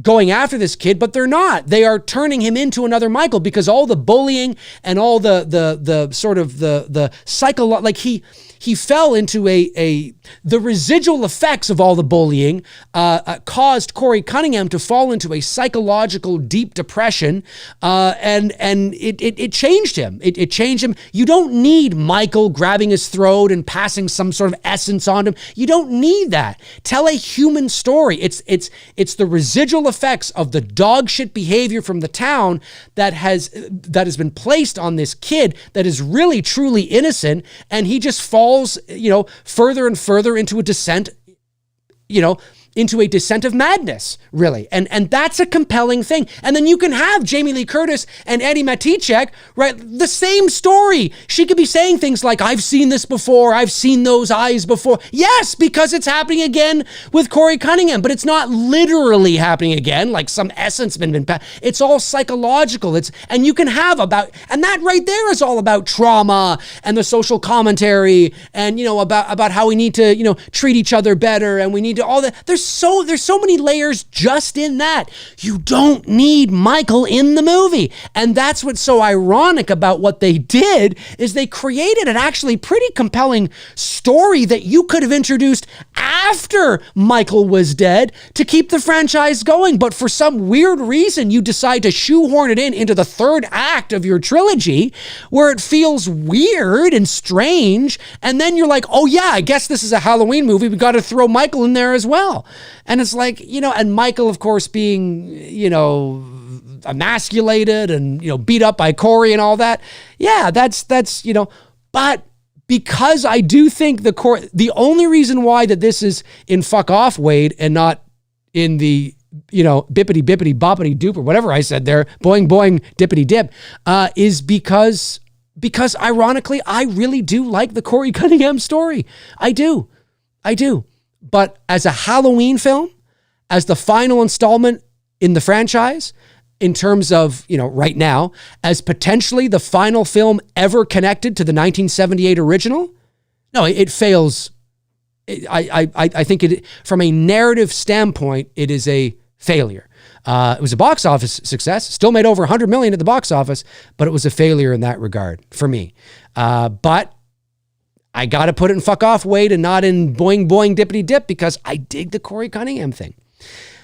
going after this kid, but they're not. They are turning him into another Michael because all the bullying and all the sort of the psychological, like he fell into the residual effects of all the bullying caused Corey Cunningham to fall into a psychological deep depression, and it changed him. It changed him. You don't need Michael grabbing his throat and passing some sort of essence on him. You don't need that. Tell a human story. It's the residual effects of the dog shit behavior from the town that has been placed on this kid that is really truly innocent, and he just falls, further and further into a descent, into a descent of madness, really. And that's a compelling thing. And then you can have Jamie Lee Curtis and Eddie Matichak, right? The same story. She could be saying things like, I've seen this before. I've seen those eyes before. Yes, because it's happening again with Corey Cunningham, but it's not literally happening again, like some essence been passed. It's all psychological. And you can have and that right there is all about trauma and the social commentary and, about how we need to, treat each other better and we need to all that. There's so many layers just in that. You don't need Michael in the movie. And that's what's so ironic about what they did is they created an actually pretty compelling story that you could have introduced after Michael was dead to keep the franchise going. But for some weird reason, you decide to shoehorn it into the third act of your trilogy where it feels weird and strange. And then you're like, oh yeah, I guess this is a Halloween movie. We got to throw Michael in there as well. And it's like, and Michael, of course, being, emasculated and, beat up by Corey and all that. Yeah, that's, but because I do think the only reason why that this is in Fuck Off Wade and not in the, bippity bippity boppity doop or whatever I said there, boing boing dippity dip, is because ironically, I really do like the Corey Cunningham story. I do. But as a Halloween film, as the final installment in the franchise, in terms of, right now, as potentially the final film ever connected to the 1978 original, no, it fails. I think it, from a narrative standpoint, it is a failure. It was a box office success, still made over 100 million at the box office, but it was a failure in that regard for me. But I got to put it in fuck off Wade and not in boing boing dippity dip because I dig the Corey Cunningham thing.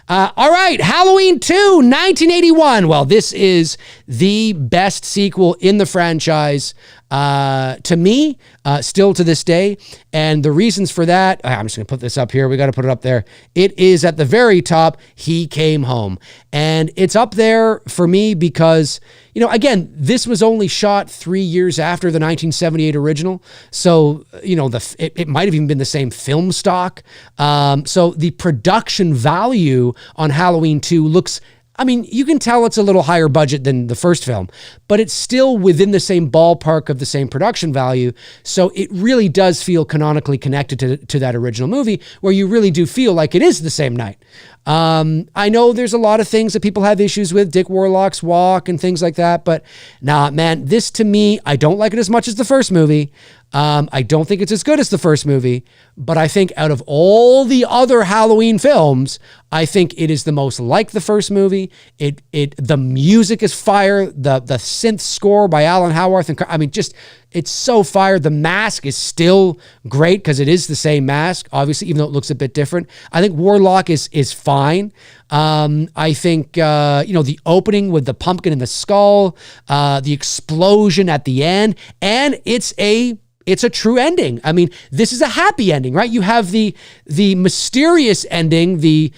All right, Halloween 2, 1981. Well, this is the best sequel in the franchise to me, still to this day. And the reasons for that, I'm just going to put this up here. We got to put it up there. It is at the very top, He Came Home. And it's up there for me because, again, this was only shot 3 years after the 1978 original. So, it might have even been the same film stock. So the production value on Halloween 2 looks, you can tell it's a little higher budget than the first film, but it's still within the same ballpark of the same production value. So it really does feel canonically connected to that original movie, where you really do feel like it is the same night. I know there's a lot of things that people have issues with, Dick Warlock's walk and things like that, but nah, man, this to me, I don't like it as much as the first movie. I don't think it's as good as the first movie, but I think out of all the other Halloween films, I think it is the most like the first movie. The music is fire. The synth score by Alan Howarth, and it's so fire. The mask is still great because it is the same mask, obviously, even though it looks a bit different. I think Warlock is fine. I think, the opening with the pumpkin and the skull, the explosion at the end, and it's a true ending. This is a happy ending, right? You have the mysterious ending, the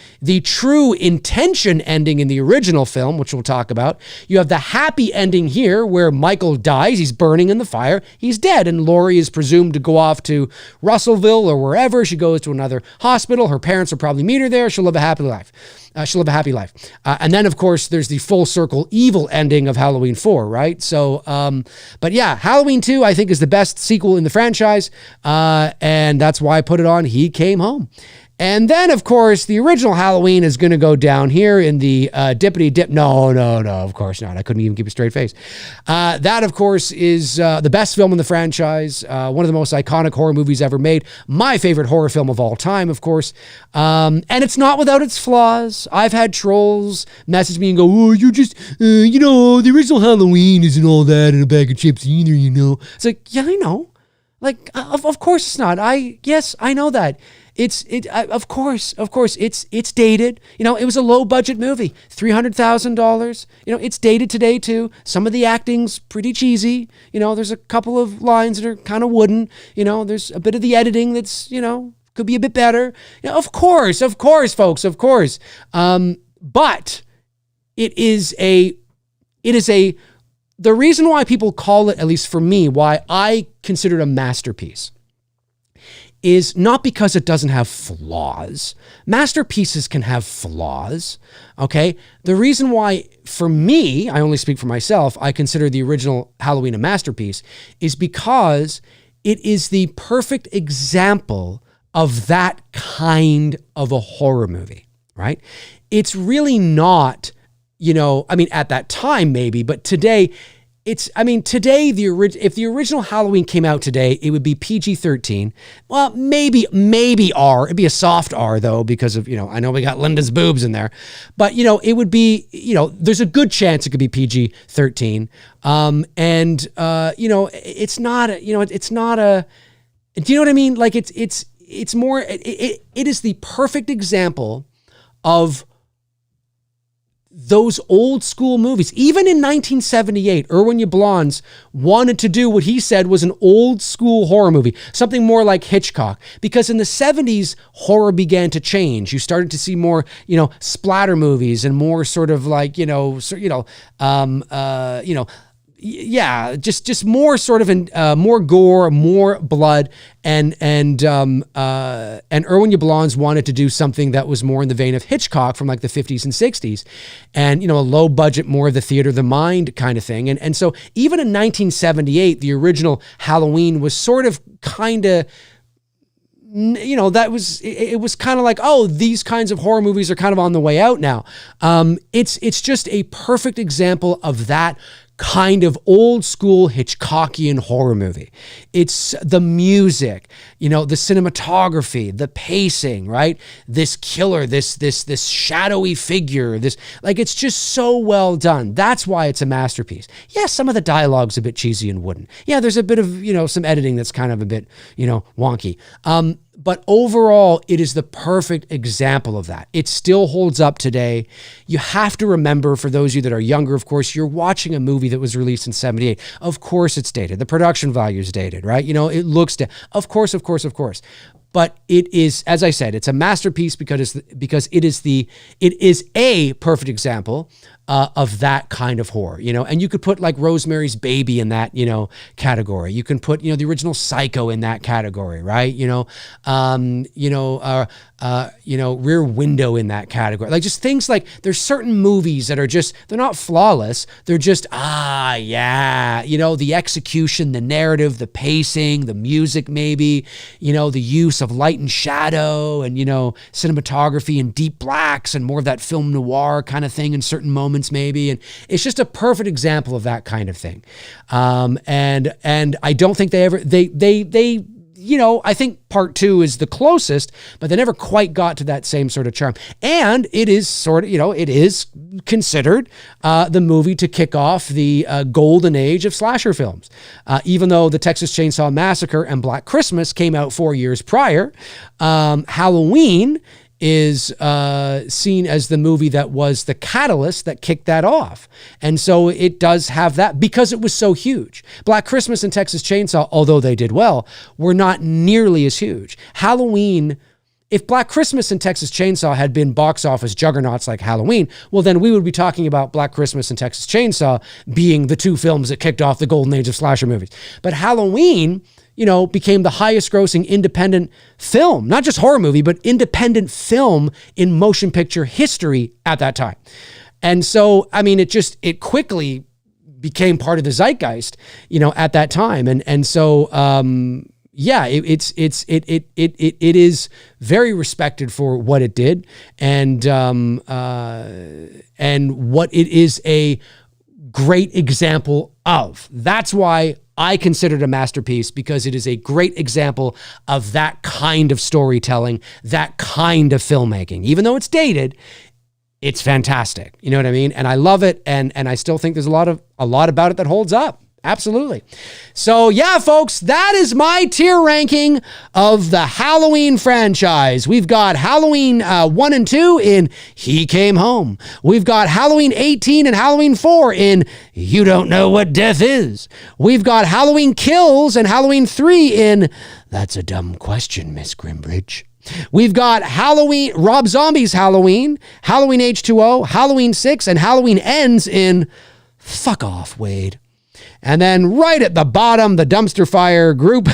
true intention ending in the original film, which we'll talk about. You have the happy ending here where Michael dies. He's burning in the fire. He's dead. And Laurie is presumed to go off to Russellville or wherever. She goes to another hospital. Her parents will probably meet her there. She'll live a happy life. And then, of course, there's the full circle evil ending of Halloween 4, right? So, but yeah, Halloween 2, I think, is the best sequel in the franchise. And that's why I put it on He Came Home. And then, of course, the original Halloween is going to go down here in the dippity dip. No, of course not. I couldn't even keep a straight face. That, of course, is the best film in the franchise. One of the most iconic horror movies ever made. My favorite horror film of all time, of course. And it's not without its flaws. I've had trolls message me and go, oh, you're just, the original Halloween isn't all that in a bag of chips either, It's like, yeah, I know. Like, of course it's not. Yes, I know that. Of course, it's dated. It was a low budget movie, $300,000. It's dated today too. Some of the acting's pretty cheesy. There's a couple of lines that are kind of wooden. There's a bit of the editing that's, could be a bit better. Of course, folks, of course. But it is the reason why people call it, at least for me, why I consider it a masterpiece, is not because it doesn't have flaws. Masterpieces can have flaws, okay? The reason why, for me, I only speak for myself, I consider the original Halloween a masterpiece is because it is the perfect example of that kind of a horror movie, right? It's really not, at that time maybe, but today, today, if the original Halloween came out today, it would be PG-13. Well, maybe R. It'd be a soft R, though, because of, I know we got Linda's boobs in there. But, it would be, there's a good chance it could be PG-13. It's not, it's not a, do you know what I mean? Like, it's more, it is the perfect example of those old school movies. Even in 1978, Irwin Yablans wanted to do what he said was an old school horror movie, something more like Hitchcock. Because in the 70s, horror began to change. You started to see more, splatter movies and more sort of like, just more sort of more gore, more blood, and Irwin Yablans wanted to do something that was more in the vein of Hitchcock from like the 50s and 60s, and a low budget, more of the theater of the mind kind of thing, and so even in 1978, the original Halloween was sort of kind of that was, it was kind of like, oh, these kinds of horror movies are kind of on the way out now. It's just a perfect example of that kind of old school Hitchcockian horror movie. It's the music, the cinematography, the pacing, right? This killer, this shadowy figure, it's just so well done. That's why it's a masterpiece. Yeah, some of the dialogue's a bit cheesy and wooden. Yeah, there's a bit of, some editing that's kind of a bit, wonky. But overall, it is the perfect example of that. It still holds up today. You have to remember, for those of you that are younger, of course, you're watching a movie that was released in 78. Of course it's dated. The production value is dated, right? It looks of course. But it is, as I said, it's a masterpiece because it is a perfect example of that kind of horror, and you could put like Rosemary's Baby in that, category. You can put, the original Psycho in that category, right? Rear Window in that category. Like, just things like, there's certain movies that are just, they're not flawless. They're just, the execution, the narrative, the pacing, the music, maybe, the use of light and shadow and, cinematography and deep blacks and more of that film noir kind of thing in certain moments, maybe. And it's just a perfect example of that kind of thing. And I don't think I think part 2 is the closest, but they never quite got to that same sort of charm. And it is sort of, it is considered the movie to kick off the golden age of slasher films. Even though the Texas Chainsaw Massacre and Black Christmas came out 4 years prior, Halloween is seen as the movie that was the catalyst that kicked that off. And so it does have that because it was so huge. Black Christmas and Texas Chainsaw, although they did well, were not nearly as huge. Halloween, if Black Christmas and Texas Chainsaw had been box office juggernauts like Halloween, well, then we would be talking about Black Christmas and Texas Chainsaw being the 2 films that kicked off the golden age of slasher movies. But Halloween, became the highest grossing independent film, not just horror movie, but independent film in motion picture history at that time. And so, it quickly became part of the zeitgeist, at that time. And so, it is very respected for what it did and what it is a great example of. That's why I consider it a masterpiece, because it is a great example of that kind of storytelling, that kind of filmmaking. Even though it's dated, it's fantastic. You know what I mean? And I love it. And I still think there's a lot about it that holds up. Absolutely. So yeah, folks, that is my tier ranking of the Halloween franchise. We've got Halloween 1 and 2 in He Came Home. We've got Halloween 18 and Halloween 4 in You Don't Know What Death Is. We've got Halloween Kills and Halloween 3 in That's a Dumb Question, Miss Grimbridge. We've got Halloween, Rob Zombie's Halloween, Halloween H2O, Halloween 6, and Halloween Ends in Fuck Off, Wade. And then right at the bottom, the dumpster fire group,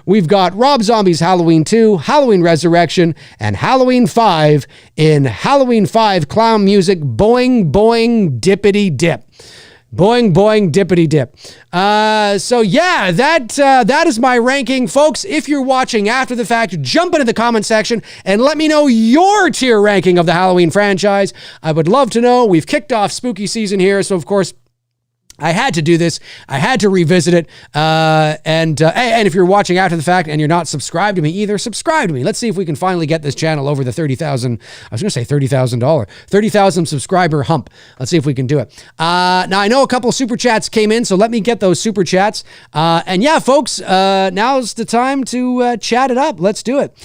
we've got Rob Zombie's Halloween 2, Halloween Resurrection, and Halloween 5 in Halloween 5 clown music, boing, boing, dippity dip. Boing, boing, dippity dip. So yeah, that is my ranking. Folks, if you're watching after the fact, jump into the comment section and let me know your tier ranking of the Halloween franchise. I would love to know. We've kicked off spooky season here, so of course, I had to do this. I had to revisit it. And if you're watching after the fact and you're not subscribed to me either, subscribe to me. Let's see if we can finally get this channel over the 30,000. I was going to say $30,000. 30,000 subscriber hump. Let's see if we can do it. Now, I know a couple of super chats came in, so let me get those super chats. And yeah, folks, now's the time to chat it up. Let's do it.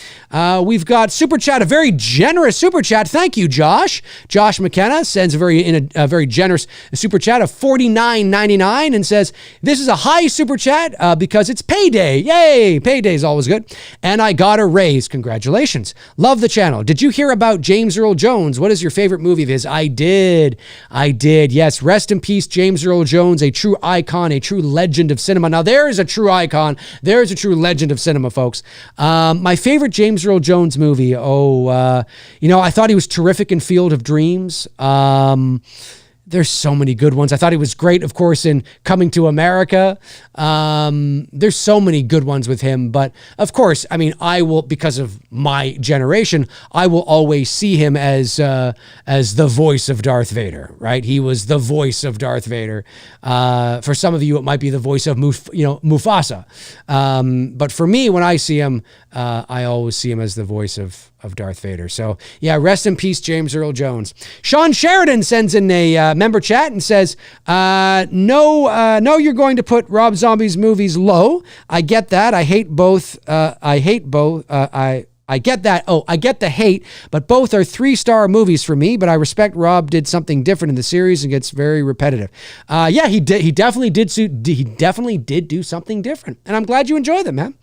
We've got super chat, a very generous super chat. Thank you, Josh. Josh McKenna sends a very generous super chat of $49.99 and says, this is a high super chat because it's payday. Yay! Payday is always good. And I got a raise. Congratulations. Love the channel. Did you hear about James Earl Jones? What is your favorite movie of his? I did. Yes. Rest in peace, James Earl Jones, a true icon, a true legend of cinema. Now, there is a true icon. There is a true legend of cinema, folks. My favorite James Earl Jones movie. I thought he was terrific in Field of Dreams. There's so many good ones. I thought he was great, of course, in Coming to America. There's so many good ones with him. But of course, I mean, I will, because of my generation, I will always see him as the voice of Darth Vader, right? He was the voice of Darth Vader. For some of you, it might be the voice of Mufasa. But for me, when I see him, I always see him as the voice of Darth Vader. So yeah, rest in peace, James Earl Jones. Sean Sheridan sends in a member chat and says, no, you're going to put Rob Zombie's movies low. I get that. I get that. Oh, I get the hate, but both are 3-star movies for me, but I respect Rob did something different in the series and gets very repetitive. Yeah, he definitely did do something different. And I'm glad you enjoy them, man.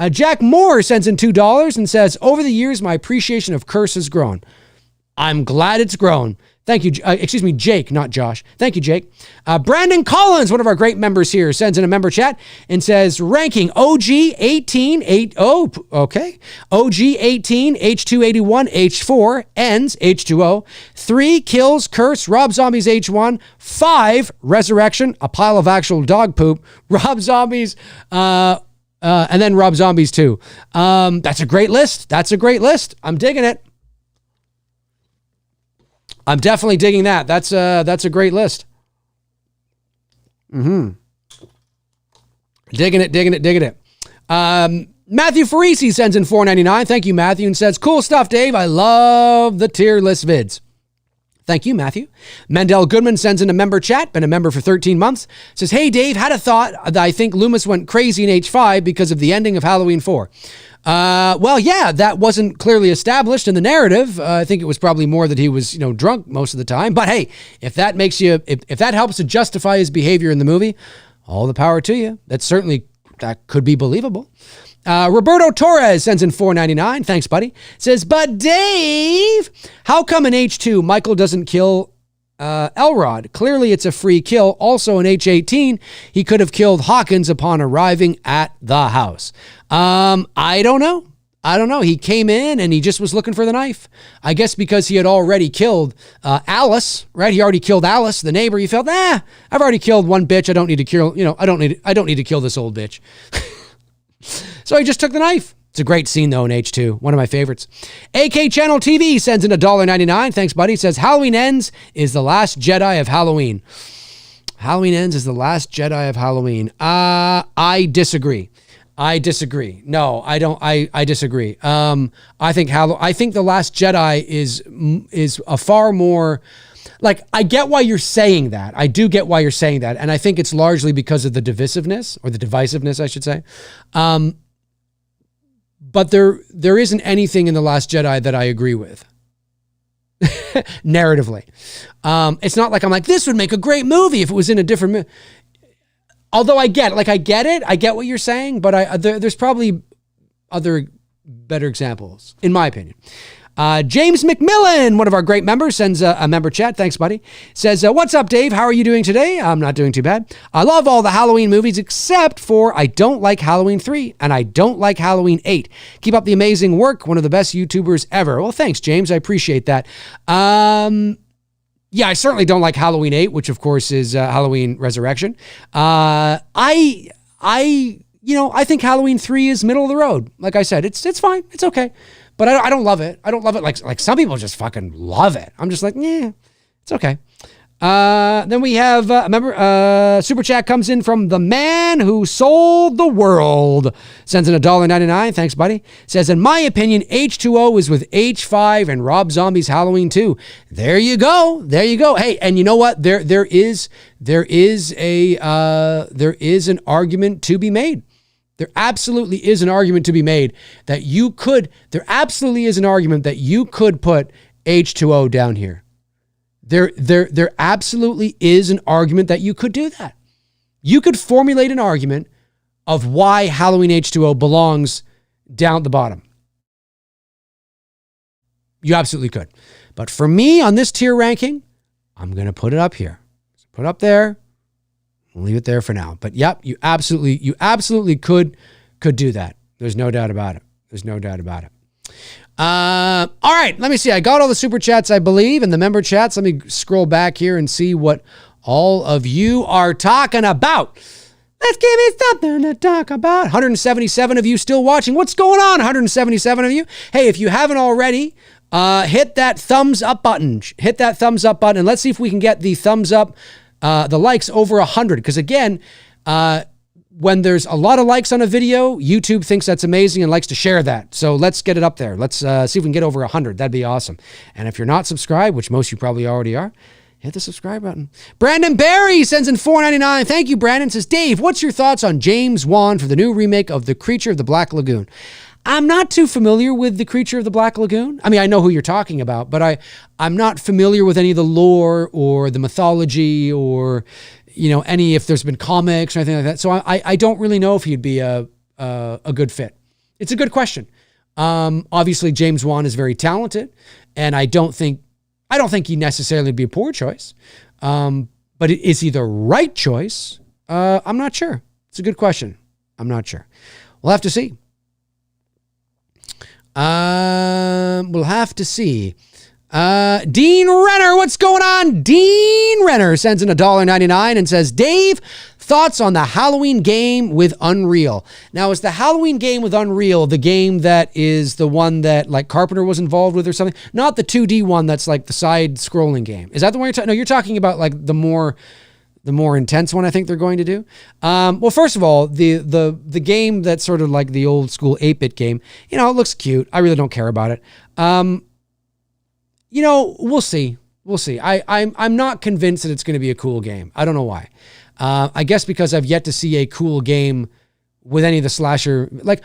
Jack Moore sends in $2 and says, over the years, my appreciation of Curse has grown. I'm glad it's grown. Thank you. Excuse me, Jake, not Josh. Thank you, Jake. Brandon Collins, one of our great members here, sends in a member chat and says, ranking OG 18, okay. OG 18, H281, H4, ends, H2O, 3, kills, curse, Rob Zombie's H1, 5, resurrection, a pile of actual dog poop, Rob Zombie's, and then Rob Zombie's 2. That's a great list. I'm digging it. I'm definitely digging that. That's a great list. Digging it. Matthew Farisi sends in $4.99. Thank you, Matthew, and says, cool stuff, Dave. I love the tier list vids. Thank you, Matthew. Mendel Goodman sends in a member chat, been a member for 13 months. Says, hey, Dave, had a thought that I think Loomis went crazy in H5 because of the ending of Halloween 4. Well, yeah, that wasn't clearly established in the narrative. I think it was probably more that he was, drunk most of the time. But hey, if that makes you, if that helps to justify his behavior in the movie, all the power to you. That could be believable. Roberto Torres sends in $4.99. Thanks, buddy. Says, but Dave, how come in H2 Michael doesn't kill Elrod? Clearly it's a free kill. Also in H18, he could have killed Hawkins upon arriving at the house. I don't know. He came in and he just was looking for the knife. I guess because he had already killed Alice, right? He already killed Alice, the neighbor. He felt, I've already killed one bitch. I don't need to kill, I don't need to kill this old bitch. So he just took the knife. It's a great scene, though, in H2. One of my favorites. AK Channel TV sends in $1.99. Thanks, buddy. Says, Halloween Ends is the last Jedi of Halloween. Halloween Ends is the last Jedi of Halloween. I disagree. No, I don't. I disagree. I think The Last Jedi is a far more... Like, I get why you're saying that. I do get why you're saying that. And I think it's largely because of the divisiveness, I should say. But there isn't anything in The Last Jedi that I agree with. Narratively. It's not like I'm like, this would make a great movie if it was in a different movie. Although I get it. I get what you're saying, but there's probably other better examples, in my opinion. James McMillan, one of our great members, sends a member chat. Thanks, buddy. Says, what's up, Dave? How are you doing today? I'm not doing too bad. I love all the Halloween movies except for I don't like Halloween 3 and I don't like Halloween 8. Keep up the amazing work. One of the best YouTubers ever. Well, thanks, James. I appreciate that. Yeah, I certainly don't like Halloween 8, which of course is Halloween Resurrection. I think Halloween 3 is middle of the road. Like I said, it's fine. It's okay. But I don't love it. I don't love it like some people just fucking love it. I'm just like, yeah, it's okay. Then we have, Super Chat comes in from the man who sold the world. Sends in $1.99. Thanks, buddy. Says, in my opinion, H2O is with H5 and Rob Zombie's Halloween 2. There you go. Hey, and you know what? There is an argument to be made. There absolutely is an argument to be made that you could put H2O down here. There absolutely is an argument that you could do that. You could formulate an argument of why Halloween H2O belongs down at the bottom. You absolutely could. But for me on this tier ranking, I'm going to put it up here. Put it up there. We'll leave it there for now. But yep, you absolutely could do that. There's no doubt about it. All right, let me see. I got all the super chats, I believe, and the member chats. Let me scroll back here and see what all of you are talking about. Let's give me something to talk about. 177 of you still watching. What's going on, 177 of you? Hey, if you haven't already, hit that thumbs up button. Hit that thumbs up button, and let's see if we can get the thumbs up, the likes over 100. Because again, when there's a lot of likes on a video, YouTube thinks that's amazing and likes to share that. So let's get it up there. Let's see if we can get over 100. That'd be awesome. And if you're not subscribed, which most of you probably already are, hit the subscribe button. Brandon Barry sends in $4.99. Thank you, Brandon. Says, Dave, what's your thoughts on James Wan for the new remake of The Creature of the Black Lagoon? I'm not too familiar with The Creature of the Black Lagoon. I mean, I know who you're talking about, but I'm not familiar with any of the lore or the mythology or, any, if there's been comics or anything like that. So I don't really know if he'd be a good fit. It's a good question. Obviously, James Wan is very talented, and I don't think he necessarily would be a poor choice. But is he the right choice? I'm not sure. It's a good question. I'm not sure. We'll have to see. We'll have to see. Dean Renner, what's going on? Dean Renner sends in $1.99 and says, Dave, thoughts on the Halloween game with Unreal. Now, is the Halloween game with Unreal the game that is the one that like Carpenter was involved with or something? Not the 2D one that's like the side scrolling game. Is that the one you're talking? No, you're talking about like the more intense one I think they're going to do. Well, first of all, the game that's sort of like the old school 8-bit game, it looks cute. I really don't care about it. We'll see. We'll see. I'm not convinced that it's going to be a cool game. I don't know why. I guess because I've yet to see a cool game with any of the slasher. Like,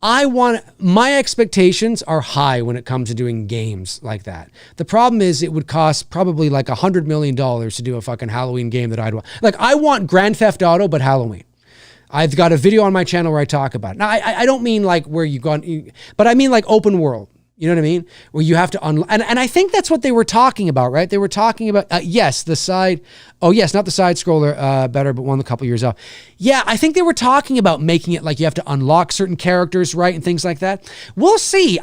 my expectations are high when it comes to doing games like that. The problem is it would cost probably like $100 million to do a fucking Halloween game that I'd want. Like, I want Grand Theft Auto, but Halloween. I've got a video on my channel where I talk about it. Now, I don't mean like where you go, but I mean like open world. You know what I mean? Where you have to and I think that's what they were talking about, right? They were talking about, not the side scroller, better, but one a couple years off. Yeah, I think they were talking about making it like you have to unlock certain characters, right? And things like that. We'll see.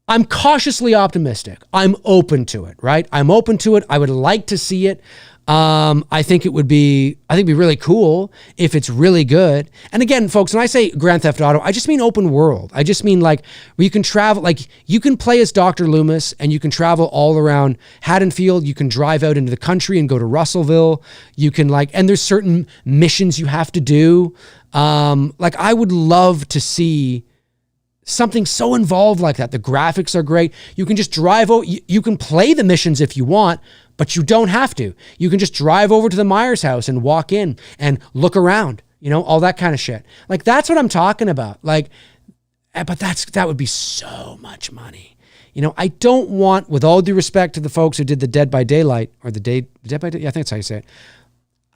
I'm cautiously optimistic. I'm open to it, right? I'm open to it. I would like to see it. I think it'd be really cool if it's really good. And again, folks, when I say Grand Theft Auto, I just mean open world. I just mean like where you can travel, like you can play as Dr. Loomis and you can travel all around Haddonfield. You can drive out into the country and go to Russellville. You can and there's certain missions you have to do. I would love to see something so involved like that. The graphics are great. You can just drive over. You can play the missions if you want, but you don't have to. You can just drive over to the Myers house and walk in and look around, all that kind of shit. Like, that's what I'm talking about. Like, but that would be so much money. I don't want, with all due respect to the folks who did the Dead by Daylight or Dead by Daylight, I think that's how you say it.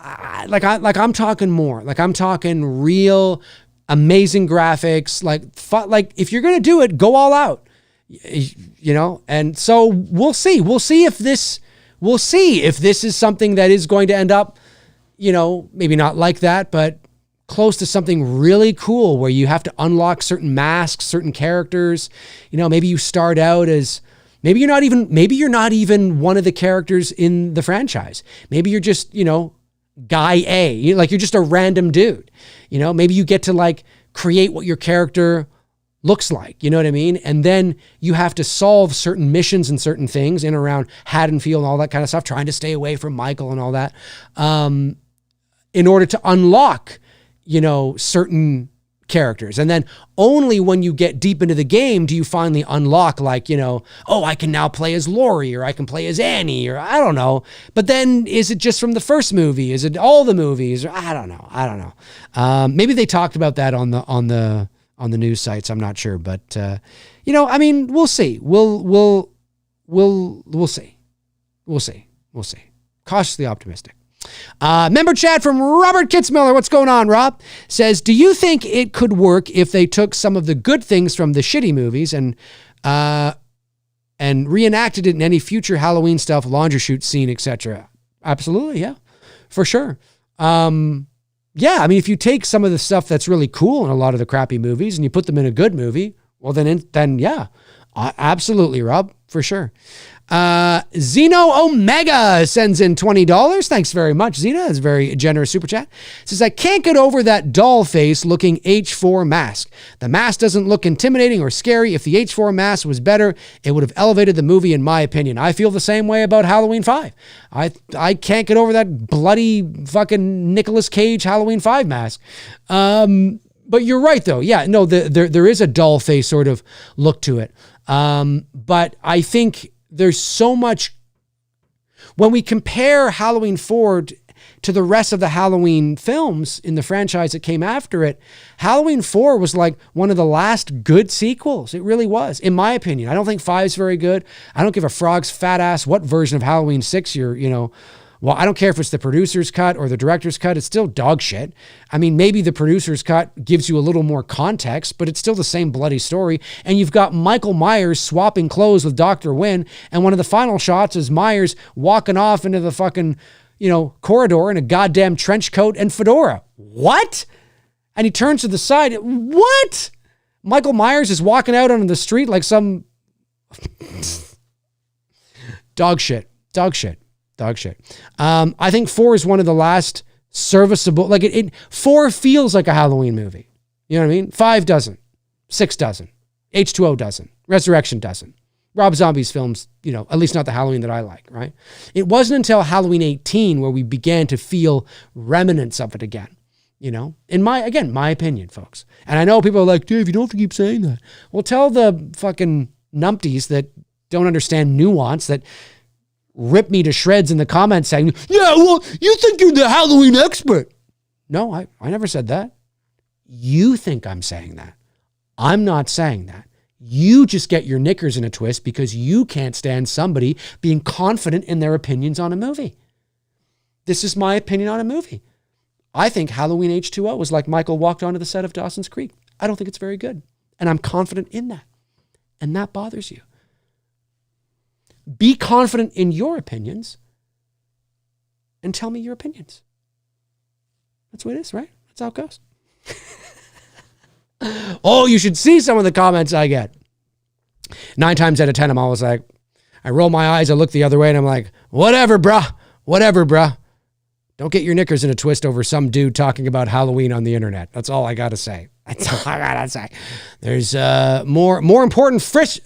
I'm talking more. Like, I'm talking real amazing graphics. Like if you're going to do it, go all out, and so we'll see. We'll see if this is something that is going to end up, maybe not like that, but close to something really cool where you have to unlock certain masks, certain characters. Maybe you start out as, maybe you're not even one of the characters in the franchise. Maybe you're just, guy A, you're just a random dude. Maybe you get to create what your character looks like, you know what I mean? And then you have to solve certain missions and certain things in and around Haddonfield and all that kind of stuff, trying to stay away from Michael and all that, in order to unlock, certain characters. And then only when you get deep into the game do you finally unlock I can now play as Laurie, or I can play as Annie, or I don't know. But then is it just from the first movie? Is it all the movies? Or I don't know. Maybe they talked about that on the news sites. I'm not sure, but we'll see. We'll see. We'll see. Cautiously optimistic. Member chat from Robert Kitzmiller. What's going on, Rob? Says, do you think it could work if they took some of the good things from the shitty movies and reenacted it in any future Halloween stuff, laundry chute scene, etc.? Absolutely, yeah, for sure. If you take some of the stuff that's really cool in a lot of the crappy movies and you put them in a good movie, Well, then yeah, absolutely, Rob, for sure. Zeno Omega sends in $20. Thanks very much, Zena. That's a very generous super chat. Says, I can't get over that doll face looking H4 mask. The mask doesn't look intimidating or scary. If the H4 mask was better, it would have elevated the movie, in my opinion. I feel the same way about Halloween 5. I can't get over that bloody fucking Nicolas Cage Halloween 5 mask. But you're right, though. Yeah, no, there is a doll face sort of look to it. But I think there's so much, when we compare Halloween 4 to the rest of the Halloween films in the franchise that came after it, Halloween 4 was like one of the last good sequels. It really was, in my opinion. I don't think 5 is very good. I don't give a frog's fat ass what version of Halloween 6 well, I don't care if it's the producer's cut or the director's cut. It's still dog shit. I mean, maybe the producer's cut gives you a little more context, but it's still the same bloody story. And you've got Michael Myers swapping clothes with Dr. Wynn. And one of the final shots is Myers walking off into the fucking, corridor in a goddamn trench coat and fedora. What? And he turns to the side. What? Michael Myers is walking out onto the street like some dog shit. I think 4 is one of the last serviceable, 4 feels like a Halloween movie. You know what I mean? 5 doesn't. 6 doesn't. H2O doesn't. Resurrection doesn't. Rob Zombie's films, at least not the Halloween that I like, right? It wasn't until Halloween 18 where we began to feel remnants of it again, in my opinion, folks. And I know people are like, Dave, you don't have to keep saying that. Well, tell the fucking numpties that don't understand nuance that rip me to shreds in the comments saying, yeah, well, you think you're the Halloween expert. No, I never said that. You think I'm saying that. I'm not saying that. You just get your knickers in a twist because you can't stand somebody being confident in their opinions on a movie. This is my opinion on a movie. I think Halloween H2O was like Michael walked onto the set of Dawson's Creek. I don't think it's very good. And I'm confident in that. And that bothers you. Be confident in your opinions and tell me your opinions. That's what it is, right? That's how it goes. Oh, you should see some of the comments I get. 9 times out of 10, I'm always like, I roll my eyes, I look the other way, and I'm like, whatever, bruh. Don't get your knickers in a twist over some dude talking about Halloween on the internet. That's all I got to say. There's more important fish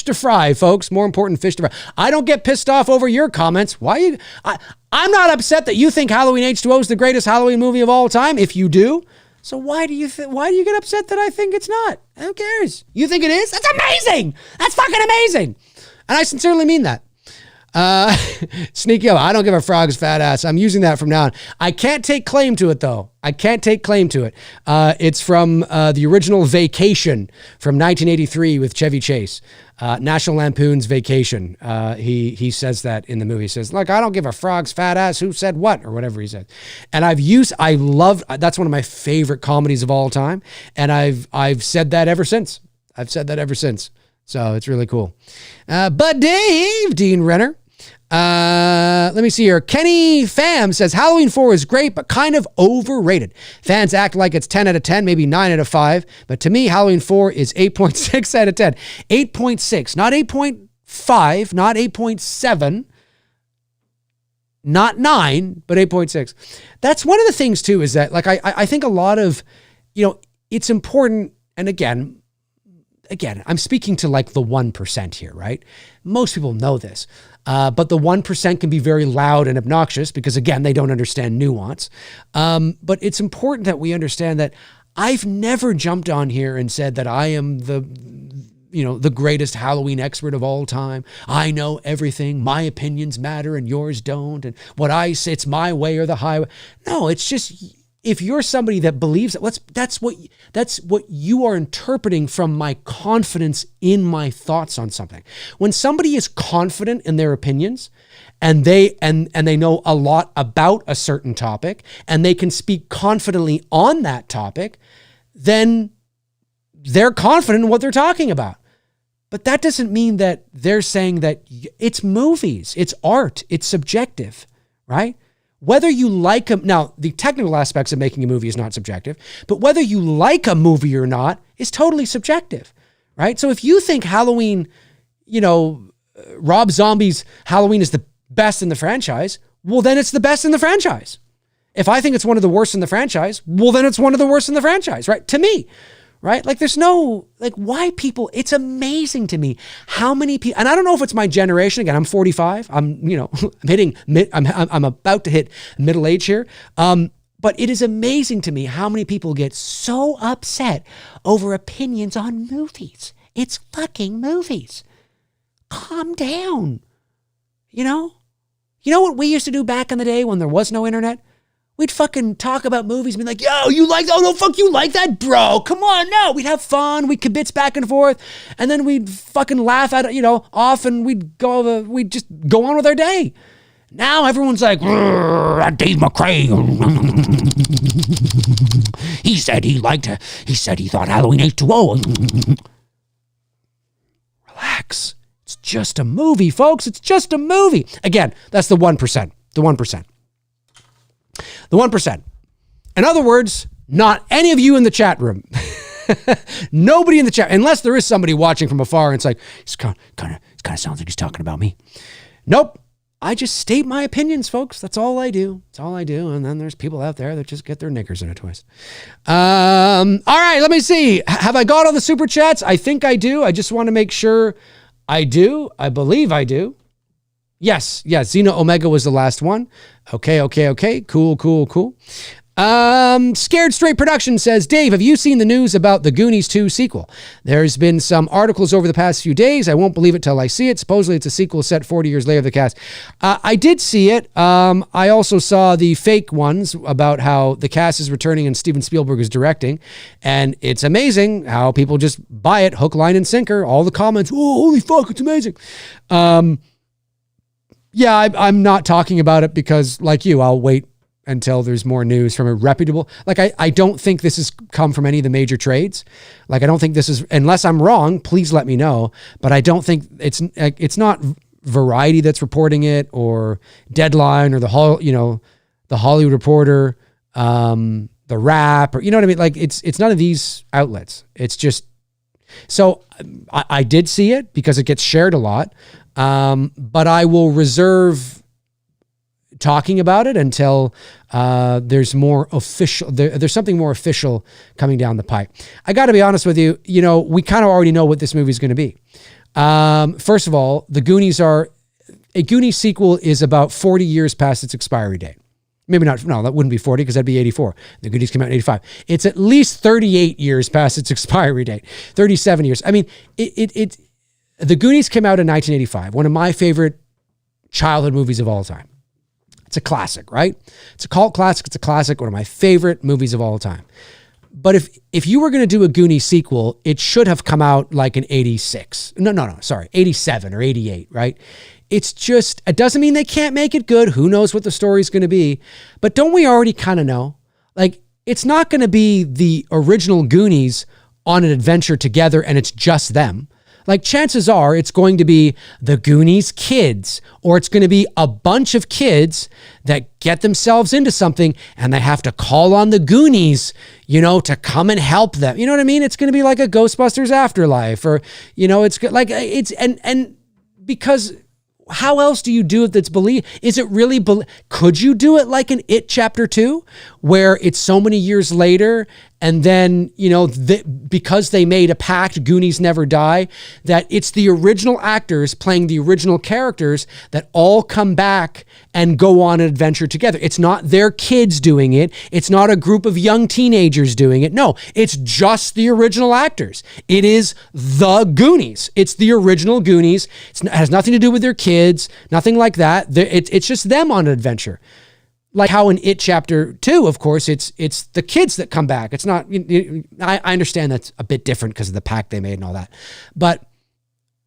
to fry, folks. More important fish to fry. I don't get pissed off over your comments. I'm not upset that you think Halloween H2O is the greatest Halloween movie of all time. If you do, so why do you get upset that I think it's not? Who cares? You think it is? That's amazing. That's fucking amazing. And I sincerely mean that. Sneaky up. I don't give a frog's fat ass. I'm using that from now on. I can't take claim to it though. It's from the original Vacation from 1983 with Chevy Chase. National Lampoon's Vacation. He says that in the movie. He says, look, I don't give a frog's fat ass who said what or whatever he said. And that's one of my favorite comedies of all time. And I've said that ever since. So it's really cool. But Dave, Dean Renner. Let me see here. Kenny Pham says Halloween 4 is great, but kind of overrated. Fans act like it's 10 out of 10, maybe 9 out of 5. But to me, Halloween 4 is 8.6 out of 10. 8.6, not 8.5, not 8.7, not 9, but 8.6. That's one of the things too, is that I think a lot of, it's important. And again, I'm speaking to like the 1% here, right? Most people know this. But the 1% can be very loud and obnoxious because, again, they don't understand nuance. But it's important that we understand that I've never jumped on here and said that I am the greatest Halloween expert of all time. I know everything. My opinions matter and yours don't. And what I say, it's my way or the highway. No, it's just, if you're somebody that believes that, that's what you are interpreting from my confidence in my thoughts on something. When somebody is confident in their opinions and they know a lot about a certain topic and they can speak confidently on that topic, then they're confident in what they're talking about. But that doesn't mean that they're saying that it's movies, it's art, it's subjective, right? whether you like them, now the technical aspects of making a movie is not subjective, but whether you like a movie or not is totally subjective, right? So if you think Halloween, Rob Zombie's Halloween is the best in the franchise, well, then it's the best in the franchise. If I think it's one of the worst in the franchise, well, then it's one of the worst in the franchise, right? To me, right? Like there's no, like why people, it's amazing to me how many people, and I don't know if it's my generation. Again, I'm 45. I'm about to hit middle age here. But it is amazing to me how many people get so upset over opinions on movies. It's fucking movies. Calm down. You know what we used to do back in the day when there was no internet? We'd fucking talk about movies and be like, yo, you like, oh no, fuck, you like that, bro? Come on, no. We'd have fun. We'd kibitz back and forth. And then we'd fucking laugh at it, off, and we'd just go on with our day. Now everyone's like, Dave McRae. He said he thought Halloween H2O. Relax. It's just a movie, folks. It's just a movie. Again, that's the 1%. The 1%. The 1%. In other words, not any of you in the chat room. Nobody in the chat, unless there is somebody watching from afar and it's like, it kind of sounds like he's talking about me. Nope. I just state my opinions, folks. That's all I do. That's all I do. And then there's people out there that just get their knickers in a twist. All right, let me see. Have I got all the super chats? I think I do. I just want to make sure I do. I believe I do. Yes. Xena Omega was the last one. Okay. Cool. Scared Straight Production says, Dave, have you seen the news about the Goonies 2 sequel? There's been some articles over the past few days. I won't believe it till I see it. Supposedly it's a sequel set 40 years later of the cast. I did see it. I also saw the fake ones about how the cast is returning and Steven Spielberg is directing. And it's amazing how people just buy it, hook, line, and sinker. All the comments, oh, holy fuck, it's amazing. Yeah, I'm not talking about it because, like you, I'll wait until there's more news from a reputable, like I don't think this has come from any of the major trades. Like I don't think this is, unless I'm wrong, please let me know. But I don't think it's not Variety that's reporting it or Deadline or the Hollywood Reporter, the Wrap, or you know what I mean? Like it's none of these outlets. It's just, so I did see it because it gets shared a lot. But I will reserve talking about it until there's more official. There's something more official coming down the pipe. I got to be honest with you. We kind of already know what this movie is going to be. First of all, a Goonies sequel is about 40 years past its expiry date. Maybe not. No, that wouldn't be 40 because that'd be 84. The Goonies came out in 85. It's at least 38 years past its expiry date. 37 years. I mean, the Goonies came out in 1985. One of my favorite childhood movies of all time. It's a classic, right? It's a cult classic. It's a classic. One of my favorite movies of all time. But if you were going to do a Goonies sequel, it should have come out like in 86. No, sorry, 87 or 88, right? It's just, it doesn't mean they can't make it good. Who knows what the story's going to be? But don't we already kind of know? Like, it's not going to be the original Goonies on an adventure together and it's just them. Like chances are it's going to be the Goonies kids, or it's going to be a bunch of kids that get themselves into something and they have to call on the Goonies, to come and help them. You know what I mean? It's going to be like a Ghostbusters Afterlife, or, it's like, and because how else do you do it that's believed? Is it really, could you do it like an It Chapter 2 where it's so many years later and then, because they made a pact, Goonies never die, that it's the original actors playing the original characters that all come back and go on an adventure together. It's not their kids doing it. It's not a group of young teenagers doing it. No, it's just the original actors. It is the Goonies. It's the original Goonies. It has nothing to do with their kids, nothing like that. It's just them on an adventure. Like how in It Chapter 2, of course, it's the kids that come back. It's not, I understand that's a bit different because of the pact they made and all that. But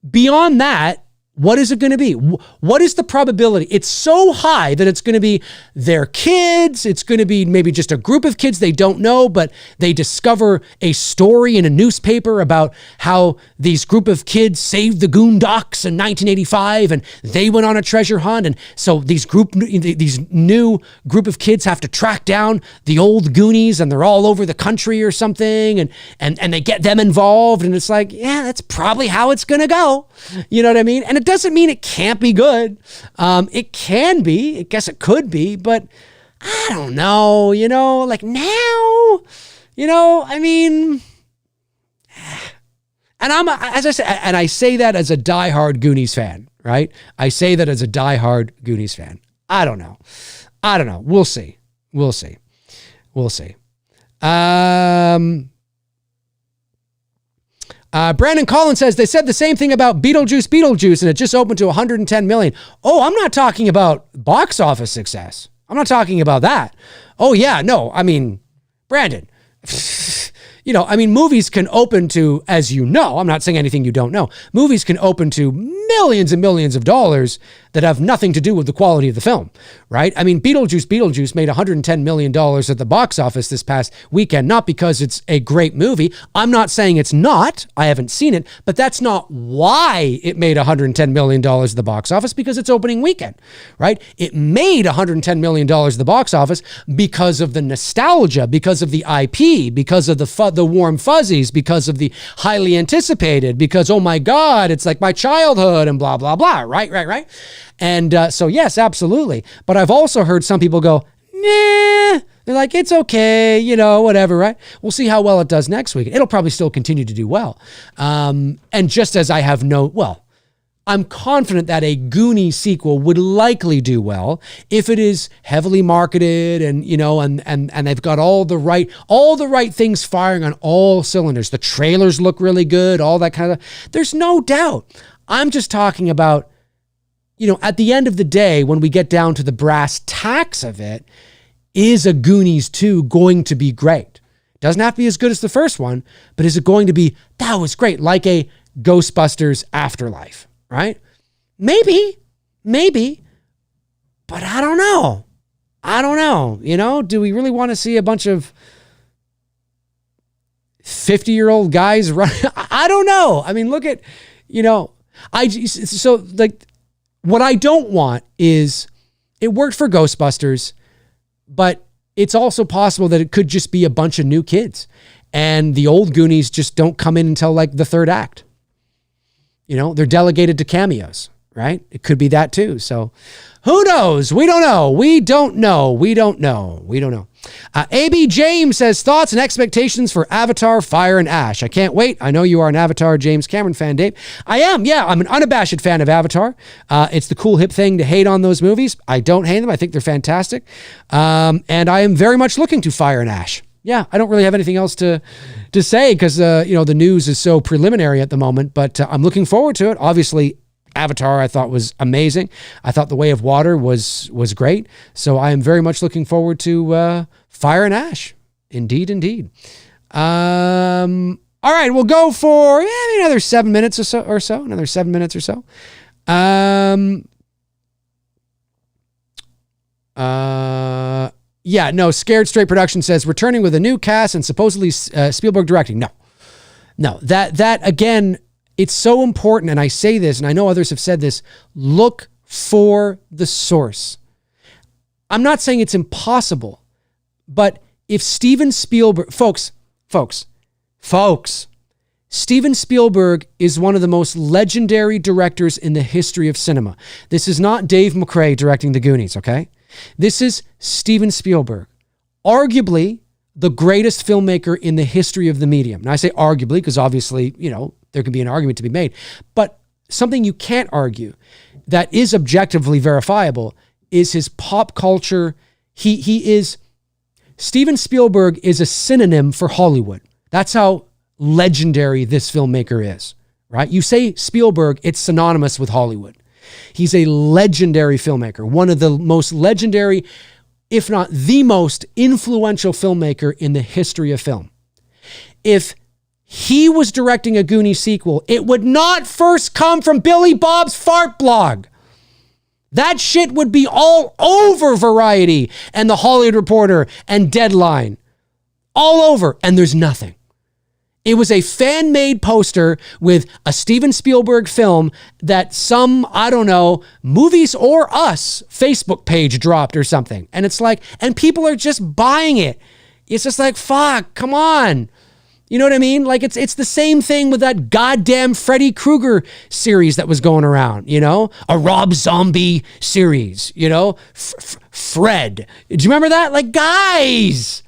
beyond that, What is it going to be? What is the probability? It's so high that it's going to be their kids. It's going to be maybe just a group of kids they don't know, but they discover a story in a newspaper about how these group of kids saved the Goondocks in 1985 and they went on a treasure hunt. And so these new group of kids have to track down the old Goonies and they're all over the country or something. And they get them involved. And it's like, yeah, that's probably how it's going to go. You know what I mean? And it doesn't mean it can't be good. It can be. I guess it could be, but I don't know, like now, I mean, and as I said, and I say that as a diehard Goonies fan, right? I say that as a diehard Goonies fan. I don't know. We'll see. Brandon Collins says, they said the same thing about Beetlejuice, and it just opened to 110 million. Oh, I'm not talking about box office success. I'm not talking about that. Oh, yeah, no, I mean, Brandon, movies can open to, as you know, I'm not saying anything you don't know, movies can open to millions and millions of dollars that have nothing to do with the quality of the film, right? I mean, Beetlejuice made $110 million at the box office this past weekend, not because it's a great movie. I'm not saying it's not. I haven't seen it, but that's not why it made $110 million at the box office, because it's opening weekend, right? It made $110 million at the box office because of the nostalgia, because of the IP, because of the warm fuzzies, because of the highly anticipated, because, oh my God, it's like my childhood and blah, blah, blah, right? And so, yes, absolutely. But I've also heard some people go, nah, they're like, it's okay, whatever, right? We'll see how well it does next week. It'll probably still continue to do well. And just as I have I'm confident that a Goonies sequel would likely do well if it is heavily marketed and they've got all the right things firing on all cylinders. The trailers look really good, all that kind of, there's no doubt. I'm just talking about, at the end of the day, when we get down to the brass tacks of it, is a Goonies 2 going to be great? Doesn't have to be as good as the first one, but is it going to be, that was great, like a Ghostbusters Afterlife? Right? Maybe, but I don't know. Do we really want to see a bunch of 50-year-old guys run? I don't know. I mean, look at, what I don't want is, it worked for Ghostbusters, but it's also possible that it could just be a bunch of new kids and the old Goonies just don't come in until like the third act. They're delegated to cameos, right? It could be that too. So who knows? We don't know. AB James says, thoughts and expectations for Avatar, Fire and Ash. I can't wait. I know you are an Avatar James Cameron fan, Dave. I am. Yeah, I'm an unabashed fan of Avatar. It's the cool hip thing to hate on those movies. I don't hate them. I think they're fantastic. And I am very much looking to Fire and Ash. Yeah, I don't really have anything else to say because, the news is so preliminary at the moment, but I'm looking forward to it. Obviously, Avatar I thought was amazing. I thought The Way of Water was great. So I am very much looking forward to Fire and Ash. Indeed. All right, we'll go for another 7 minutes or so. Another 7 minutes or so. Yeah, no, Scared Straight Production says returning with a new cast and supposedly Spielberg directing. No, that again, it's so important. And I say this, and I know others have said this, look for the source. I'm not saying it's impossible, but if Steven Spielberg, folks, Steven Spielberg is one of the most legendary directors in the history of cinema. This is not Dave McRae directing The Goonies, okay? This is Steven Spielberg, arguably the greatest filmmaker in the history of the medium. Now I say arguably because obviously, there can be an argument to be made, but something you can't argue that is objectively verifiable is his pop culture. Steven Spielberg is a synonym for Hollywood. That's how legendary this filmmaker is, right? You say Spielberg, it's synonymous with Hollywood. He's a legendary filmmaker, one of the most legendary, if not the most influential filmmaker in the history of film. If he was directing a Goonies sequel, it would not first come from Billy Bob's fart blog. That shit would be all over Variety and The Hollywood Reporter and Deadline. All over. And there's nothing. It was a fan-made poster with a Steven Spielberg film that some, I don't know, Movies or Us Facebook page dropped or something. And it's like, and people are just buying it. It's just like, fuck, come on. You know what I mean? Like it's the same thing with that goddamn Freddy Krueger series that was going around, you know? A Rob Zombie series, you know? Fred. Do you remember that? Like, guys,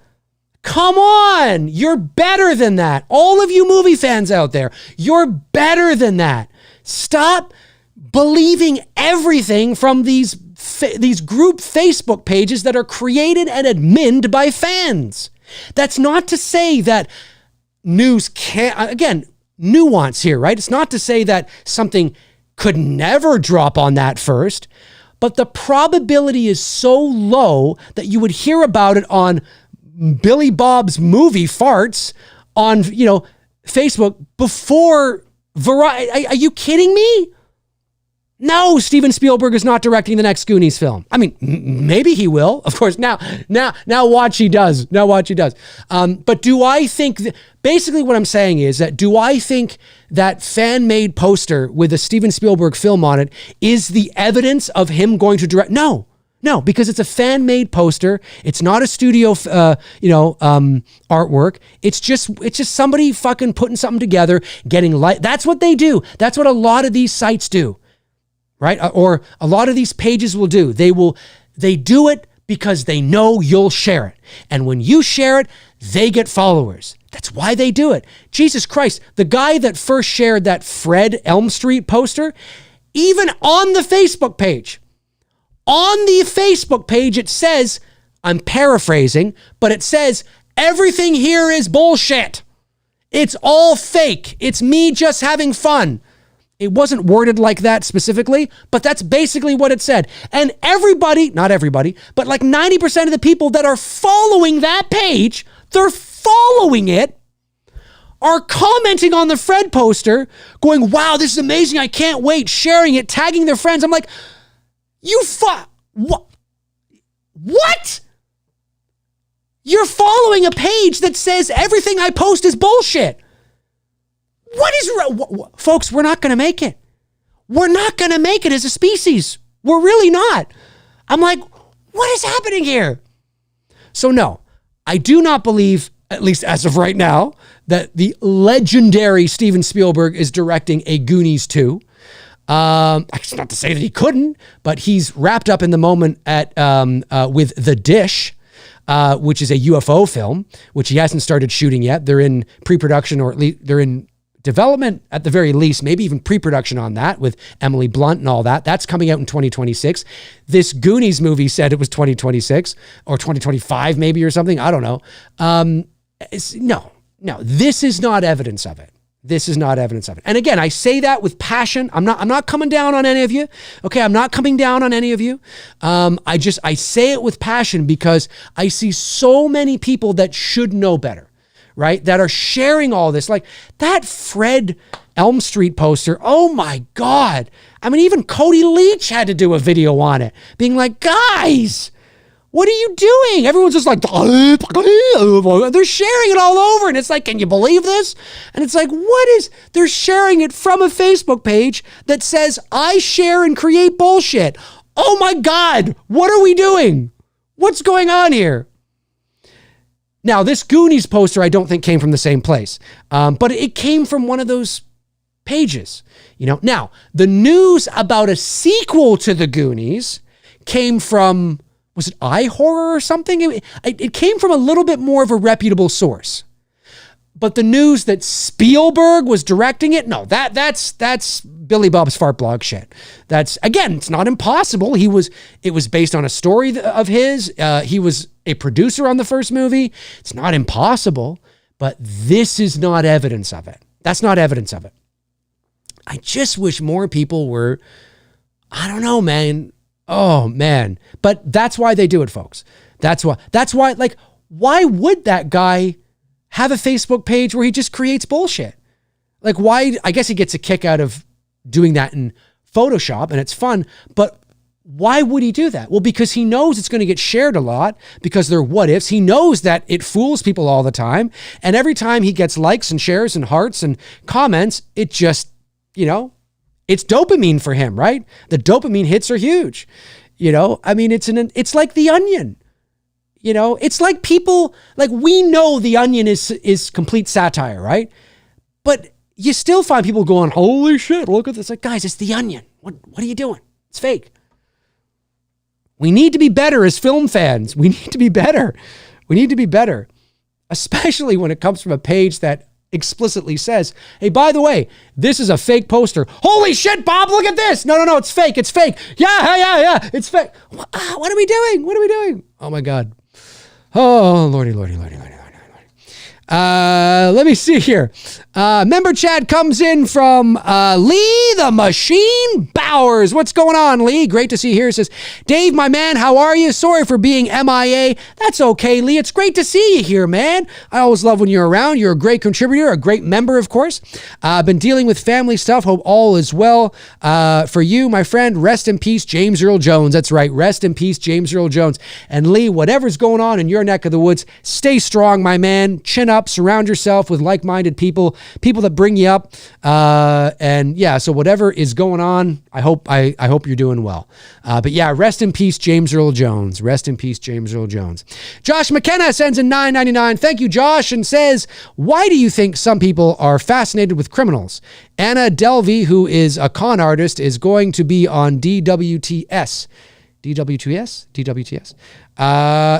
come on. You're better than that. All of you movie fans out there, you're better than that. Stop believing everything from these group Facebook pages that are created and adminned by fans. That's not to say that news can't, again, nuance here, right? It's not to say that something could never drop on that first, but the probability is so low that you would hear about it on Billy Bob's movie farts on, you know, Facebook before Variety. Are you kidding me? No, Steven Spielberg is not directing the next Goonies film. I mean, maybe he will. Of course, now watch he does. Now watch he does. But do I think, basically what I'm saying is that, do I think that fan-made poster with a Steven Spielberg film on it is the evidence of him going to direct? No, because it's a fan-made poster. It's not a studio, artwork. It's just somebody fucking putting something together, getting light. That's what they do. That's what a lot of these sites do. Right? Or a lot of these pages will do. They do it because they know you'll share it. And when you share it, they get followers. That's why they do it. Jesus Christ, the guy that first shared that Fred Elm Street poster, even on the Facebook page, it says, I'm paraphrasing, but it says, everything here is bullshit. It's all fake. It's me just having fun. It wasn't worded like that specifically, but that's basically what it said. And everybody, not everybody, but like 90% of the people that are following that page, they're following it, are commenting on the Fred poster, going, wow, this is amazing, I can't wait, sharing it, tagging their friends. I'm like, what? You're following a page that says everything I post is bullshit. What is, folks, we're not going to make it. We're not going to make it as a species. We're really not. I'm like, what is happening here? So no, I do not believe, at least as of right now, that the legendary Steven Spielberg is directing a Goonies 2. It's not to say that he couldn't, but he's wrapped up in the moment with The Dish, which is a UFO film, which he hasn't started shooting yet. They're in pre-production, or at least they're in development at the very least, maybe even pre-production on that with Emily Blunt and all that. That's coming out in 2026. This Goonies movie said it was 2026 or 2025 maybe or something. I don't know. No, this is not evidence of it. This is not evidence of it. And again, I say that with passion. I'm not coming down on any of you. Okay, I'm not coming down on any of you. I say it with passion because I see so many people that should know better, right? That are sharing all this. Like that Fred Elm Street poster. Oh my God. I mean, even Cody Leach had to do a video on it, being like, guys, what are you doing? Everyone's just like, they're sharing it all over. And it's like, can you believe this? And it's like, they're sharing it from a Facebook page that says, I share and create bullshit. Oh my God, what are we doing? What's going on here? Now, this Goonies poster, I don't think came from the same place, but it came from one of those pages. Now, the news about a sequel to the Goonies came from, was it iHorror or something? It came from a little bit more of a reputable source. But the news that Spielberg was directing it, no, that's Billy Bob's fart blog shit. That's, again, it's not impossible. It was based on a story of his. He was a producer on the first movie. It's not impossible, but this is not evidence of it. That's not evidence of it. I just wish more people were, I don't know, man. Oh man. But that's why they do it, folks. That's why, like, why would that guy have a Facebook page where he just creates bullshit. Like, why? I guess he gets a kick out of doing that in Photoshop and it's fun, but why would he do that? Well, because he knows it's going to get shared a lot because they're what ifs. He knows that it fools people all the time. And every time he gets likes and shares and hearts and comments, it just, it's dopamine for him, right? The dopamine hits are huge. I mean, it's like The Onion. It's like people, like we know The Onion is complete satire, right? But you still find people going, holy shit, look at this. Like, guys, it's The Onion. What are you doing? It's fake. We need to be better as film fans. We need to be better. We need to be better, especially when it comes from a page that explicitly says, hey, by the way, this is a fake poster. Holy shit, Bob, look at this. No, it's fake. It's fake. Yeah. It's fake. What are we doing? Oh my God. Oh, Lordy. Let me see here. Member chat comes in from Lee the Machine Bowers. What's going on, Lee? Great to see you here. It says, Dave, my man, how are you? Sorry for being MIA. That's okay, Lee. It's great to see you here, man. I always love when you're around. You're a great contributor, a great member, of course. I've been dealing with family stuff. Hope all is well for you, my friend. Rest in peace, James Earl Jones. That's right. Rest in peace, James Earl Jones. And Lee, whatever's going on in your neck of the woods, stay strong, my man. Chin up. Surround yourself with like-minded people that bring you up. And yeah, so whatever is going on, I hope you're doing well. But yeah, rest in peace, James Earl Jones. Rest in peace, James Earl Jones. Josh McKenna sends in $9.99. Thank you, Josh, and says, why do you think some people are fascinated with criminals? Anna Delvey, who is a con artist, is going to be on DWTS. DWTS?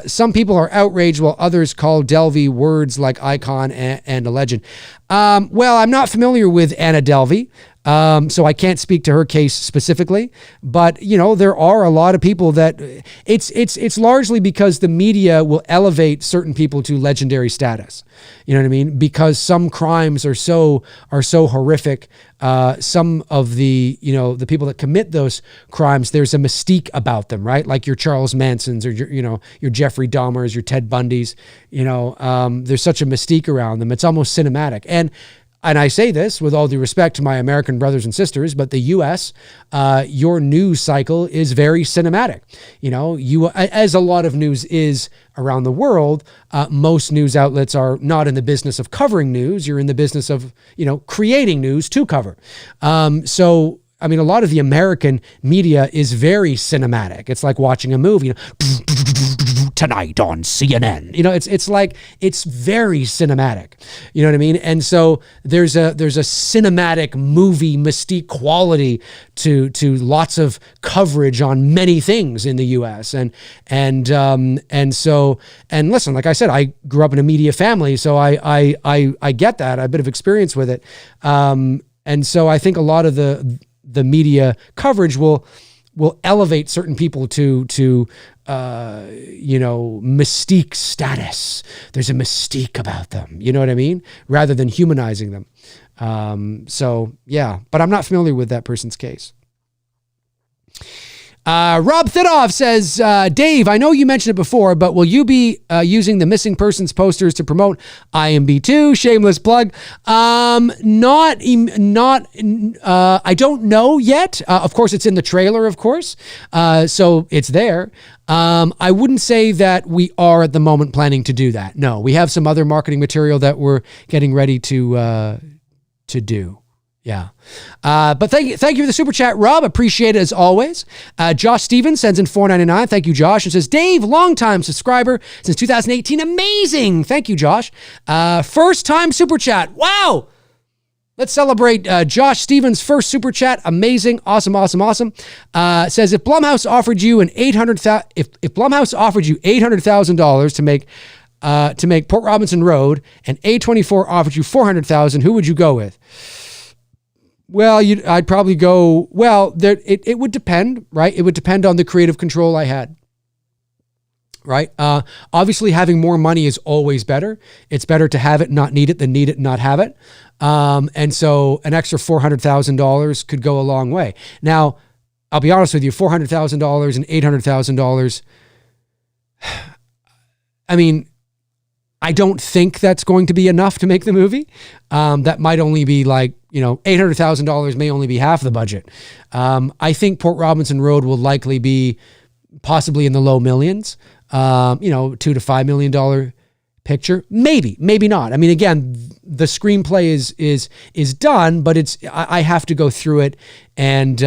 Some people are outraged while others call Delvey words like icon and a legend. Well, I'm not familiar with Anna Delvey, so I can't speak to her case specifically. But, there are a lot of people that it's largely because the media will elevate certain people to legendary status. You know what I mean? Because some crimes are so horrific. Some of the the people that commit those crimes, there's a mystique about them, right? Like your Charles Mansons or your Jeffrey Dahmers, your Ted Bundys. There's such a mystique around them. It's almost cinematic. And I say this with all due respect to my American brothers and sisters, but the U.S., your news cycle is very cinematic. As a lot of news is around the world, most news outlets are not in the business of covering news. You're in the business of, creating news to cover. So, I mean, a lot of the American media is very cinematic. It's like watching a movie, tonight on CNN. It's very cinematic. You know what I mean? And so there's a cinematic movie mystique quality to lots of coverage on many things in the US. And listen, like I said, I grew up in a media family, so I get that. I have a bit of experience with it. And so I think a lot of the media coverage will elevate certain people to mystique status. There's a mystique about them. You know what I mean? Rather than humanizing them. So yeah, but I'm not familiar with that person's case. Rob Thidoff says, Dave, I know you mentioned it before, but will you be using the missing persons posters to promote IMB2? Shameless plug. I don't know yet. Of course, it's in the trailer, of course. So it's there. I wouldn't say that we are at the moment planning to do that. No, we have some other marketing material that we're getting ready to do. Yeah. But thank you for the super chat, Rob. Appreciate it as always. Josh Stevens sends in $4.99. Thank you, Josh. And says, Dave, longtime subscriber since 2018. Amazing. Thank you, Josh. First time super chat. Wow. Let's celebrate Josh Stevens' first super chat. Amazing. Awesome. Says, if Blumhouse offered you $800,000 to make Port Robinson Road and A24 offered you $400,000, who would you go with? Well, I'd probably go, it would depend, right? It would depend on the creative control I had, right? Obviously, having more money is always better. It's better to have it, not need it, than need it, not have it. And so an extra $400,000 could go a long way. Now, I'll be honest with you, $400,000 and $800,000, I mean, I don't think that's going to be enough to make the movie. That might only be like, $800,000 may only be half the budget. I think Port Robinson Road will likely be possibly in the low millions, $2 to $5 million picture. Maybe not. I mean, again, the screenplay is done, but I have to go through it, and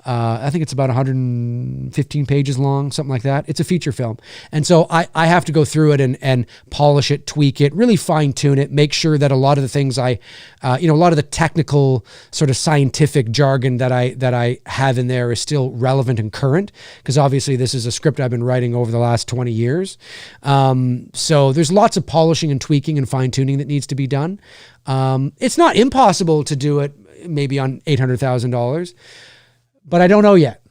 I think it's about 115 pages long, something like that. It's a feature film. And so I have to go through it and polish it, tweak it, really fine tune it, make sure that a lot of the things a lot of the technical sort of scientific jargon that I have in there is still relevant and current, because obviously this is a script I've been writing over the last 20 years. So there's lots of polishing and tweaking and fine tuning that needs to be done. It's not impossible to do it maybe on $800,000. But I don't know yet.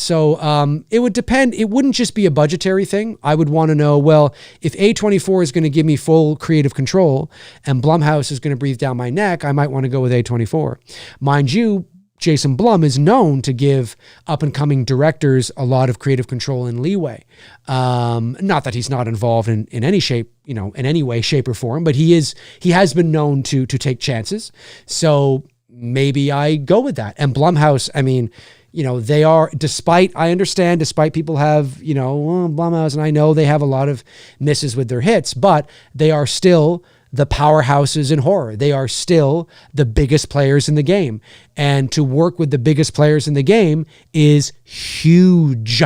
So it would depend. It wouldn't just be a budgetary thing. I would want to know, well, if A24 is going to give me full creative control and Blumhouse is going to breathe down my neck, I might want to go with A24. Mind you, Jason Blum is known to give up-and-coming directors a lot of creative control and leeway. Not that he's not involved in any shape, in any way, shape, or form, but he has been known to take chances. So maybe I go with that. And Blumhouse, I mean, they are, despite people have, Blumhouse, and I know they have a lot of misses with their hits, but they are still the powerhouses in horror. They are still the biggest players in the game. And to work with the biggest players in the game is huge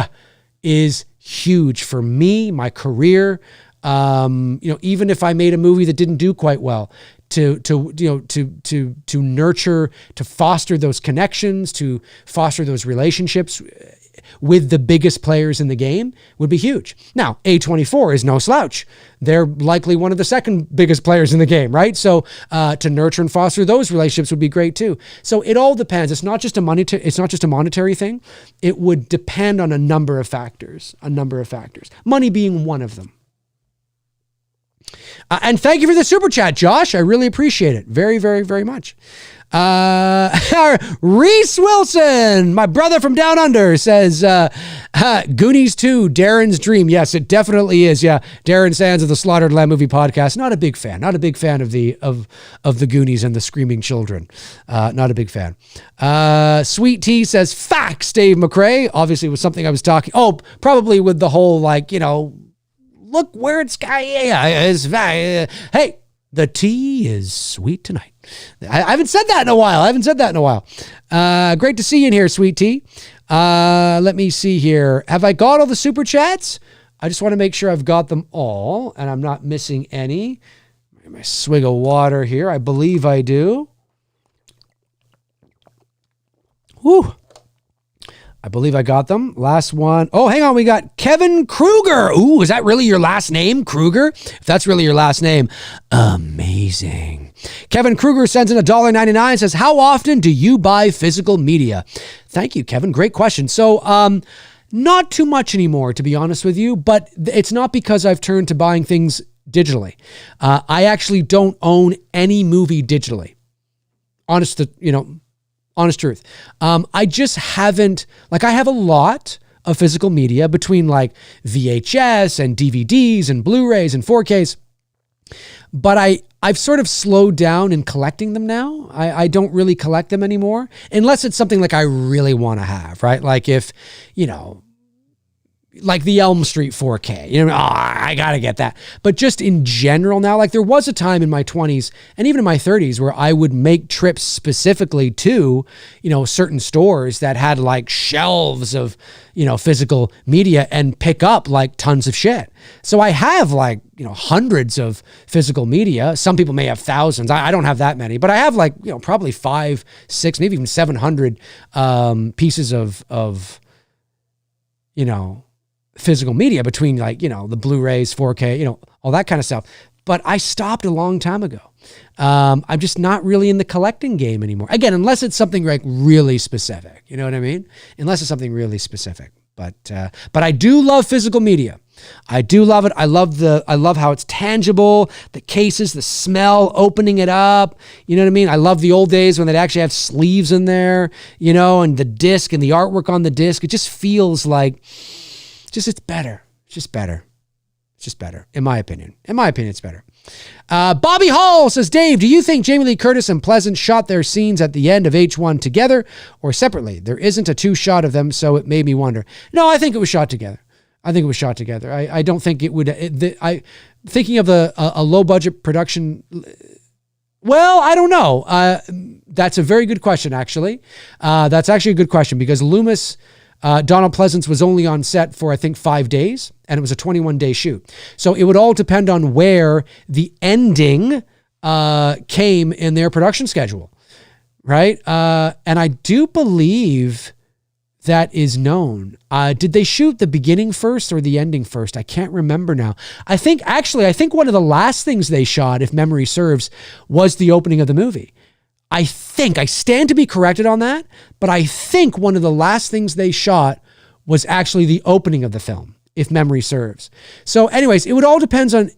for me, my career. Even if I made a movie that didn't do quite well, to nurture, to foster those connections, to foster those relationships with the biggest players in the game would be huge. Now, A24 is no slouch. They're likely one of the second biggest players in the game, right? So to nurture and foster those relationships would be great too. So it all depends. It's not just a monetary thing. It would depend on a number of factors. Money being one of them. And thank you for the super chat, Josh. I really appreciate it. Very, very, very much. Reese Wilson, my brother from down under, says, Goonies 2, Darren's dream. Yes, it definitely is. Yeah. Darren Sands of the Slaughtered Lamb Movie Podcast. Not a big fan of the Goonies and the Screaming Children. Not a big fan. Sweet Tea says, facts, Dave McRae. Obviously, it was something I was talking. Oh, probably with the whole, look where it's hey, the tea is sweet tonight. I haven't said that in a while. Great to see you in here, Sweet Tea. Let me see here. Have I got all the super chats? I just want to make sure I've got them all and I'm not missing any. My swig of water here. I believe I do. Whew. I believe I got them. Last one. Oh, hang on. We got Kevin Kruger. Ooh, is that really your last name, Kruger? If that's really your last name, amazing. Kevin Kruger sends in $1.99, says, how often do you buy physical media? Thank you, Kevin. Great question. So, not too much anymore, to be honest with you, but it's not because I've turned to buying things digitally. I actually don't own any movie digitally. Honest truth. I just haven't, I have a lot of physical media between VHS and DVDs and Blu-rays and 4Ks, but I've sort of slowed down in collecting them now. I don't really collect them anymore, unless it's something I really want to have, right? If, the Elm Street 4K, I gotta get that. But just in general now, there was a time in my 20s and even in my 30s where I would make trips specifically to, certain stores that had shelves of, physical media and pick up tons of shit. So I have hundreds of physical media. Some people may have thousands. I don't have that many, but I have probably 500, 600, maybe even 700 pieces of physical media between the Blu-rays, 4K, all that kind of stuff. But I stopped a long time ago. I'm just not really in the collecting game anymore. Again, unless it's something really specific, you know what I mean? Unless it's something really specific. But I do love physical media. I do love it. I love how it's tangible, the cases, the smell, opening it up. You know what I mean? I love the old days when they'd actually have sleeves in there, and the disc and the artwork on the disc. It just feels it's better. It's just better. It's just better, in my opinion. In my opinion, it's better. Bobby Hall says, Dave, do you think Jamie Lee Curtis and Pleasant shot their scenes at the end of H1 together or separately? There isn't a 2 shot of them, so it made me wonder. No, I think it was shot together. I don't think it would. Thinking of a low budget production. Well, I don't know. That's a very good question, actually. That's actually a good question because Loomis, Donald Pleasance was only on set for, I think, 5 days, and it was a 21-day shoot. So it would all depend on where the ending came in their production schedule, right? And I do believe that is known. Did they shoot the beginning first or the ending first? I can't remember now. I think one of the last things they shot, if memory serves, was the opening of the movie. I stand to be corrected on that, but I think one of the last things they shot was actually the opening of the film, if memory serves. So anyways, it would all depend on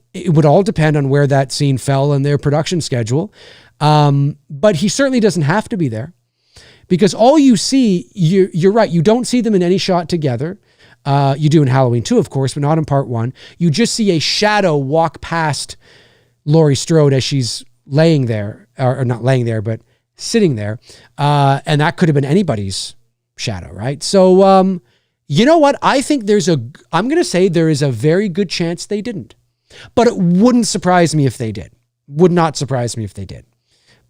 where that scene fell in their production schedule. But he certainly doesn't have to be there. Because all you see, you're right, you don't see them in any shot together. You do in Halloween 2, of course, but not in part 1. You just see a shadow walk past Laurie Strode as she's laying there, or not laying there, but sitting there. And that could have been anybody's shadow, right? So, you know what? I think I'm going to say there is a very good chance they didn't. But it wouldn't surprise me if they did. Would not surprise me if they did.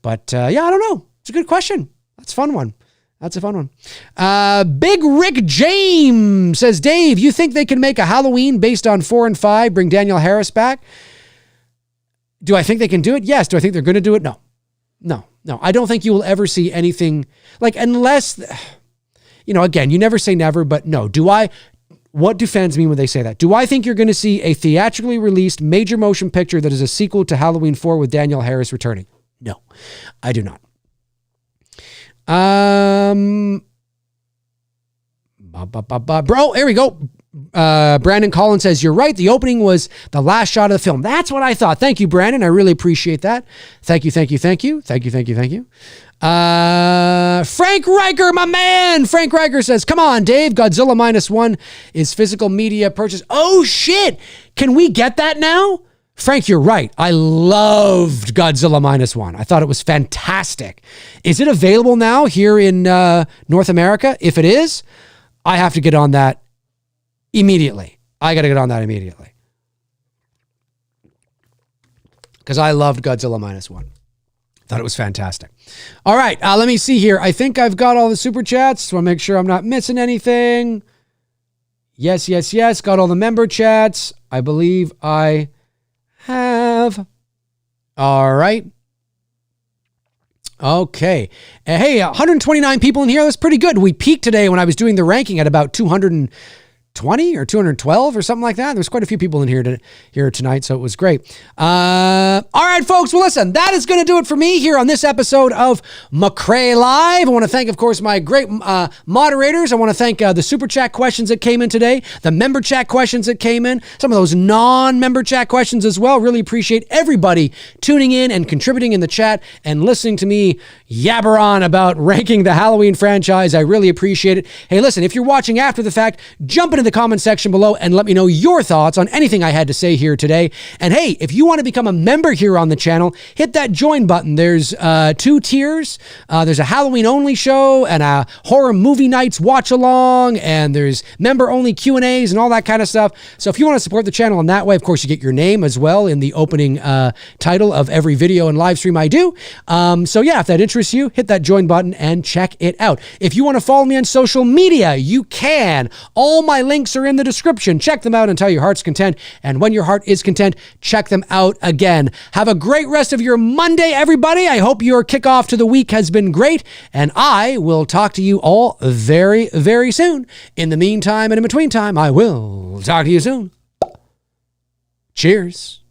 But yeah, I don't know. It's a good question. That's a fun one. That's a fun one. Big Rick James says, Dave, you think they can make a Halloween based on 4 and 5, bring Danielle Harris back? Do I think they can do it? Yes. Do I think they're going to do it? No. No. I don't think you will ever see anything like, unless, again, you never say never, but no. What do fans mean when they say that? Do I think you're going to see a theatrically released major motion picture that is a sequel to Halloween 4 with Danielle Harris returning? No, I do not. Bro, here we go. Brandon Collins says, you're right. The opening was the last shot of the film. That's what I thought. Thank you, Brandon. I really appreciate that. Thank you. Frank Riker, my man. Frank Riker says, come on, Dave. Godzilla -1 is physical media purchase. Oh, shit. Can we get that now? Frank, you're right. I loved Godzilla -1. I thought it was fantastic. Is it available now here in North America? If it is, I have to get on that immediately. I got to get on that immediately. Because I loved Godzilla -1. Thought it was fantastic. All right, let me see here. I think I've got all the super chats. Want to make sure I'm not missing anything. Yes. Got all the member chats. I believe I have. All right. Okay. Hey, 129 people in here. That's pretty good. We peaked today when I was doing the ranking at about 220 or 212 or something like that. There's quite a few people in here tonight, so it was great. All right, folks. Well, listen, that is going to do it for me here on this episode of McRae Live. I want to thank, of course, my great moderators. I want to thank the super chat questions that came in today, the member chat questions that came in, some of those non-member chat questions as well. Really appreciate everybody tuning in and contributing in the chat and listening to me yabber on about ranking the Halloween franchise. I really appreciate it. Hey, listen, if you're watching after the fact, jump into the comment section below and let me know your thoughts on anything I had to say here today. And hey, if you want to become a member here on the channel, hit that join button. There's 2 tiers. There's a Halloween only show and a horror movie nights watch along, and there's member only Q&As and all that kind of stuff. So if you want to support the channel in that way, of course, you get your name as well in the opening title of every video and live stream I do. So yeah, if that interests you, hit that join button and check it out. If you want to follow me on social media, you can. All my links are in the description. Check them out until your heart's content. And when your heart is content, check them out again. Have a great rest of your Monday, everybody. I hope your kickoff to the week has been great. And I will talk to you all very, very soon. In the meantime and in between time, I will talk to you soon. Cheers.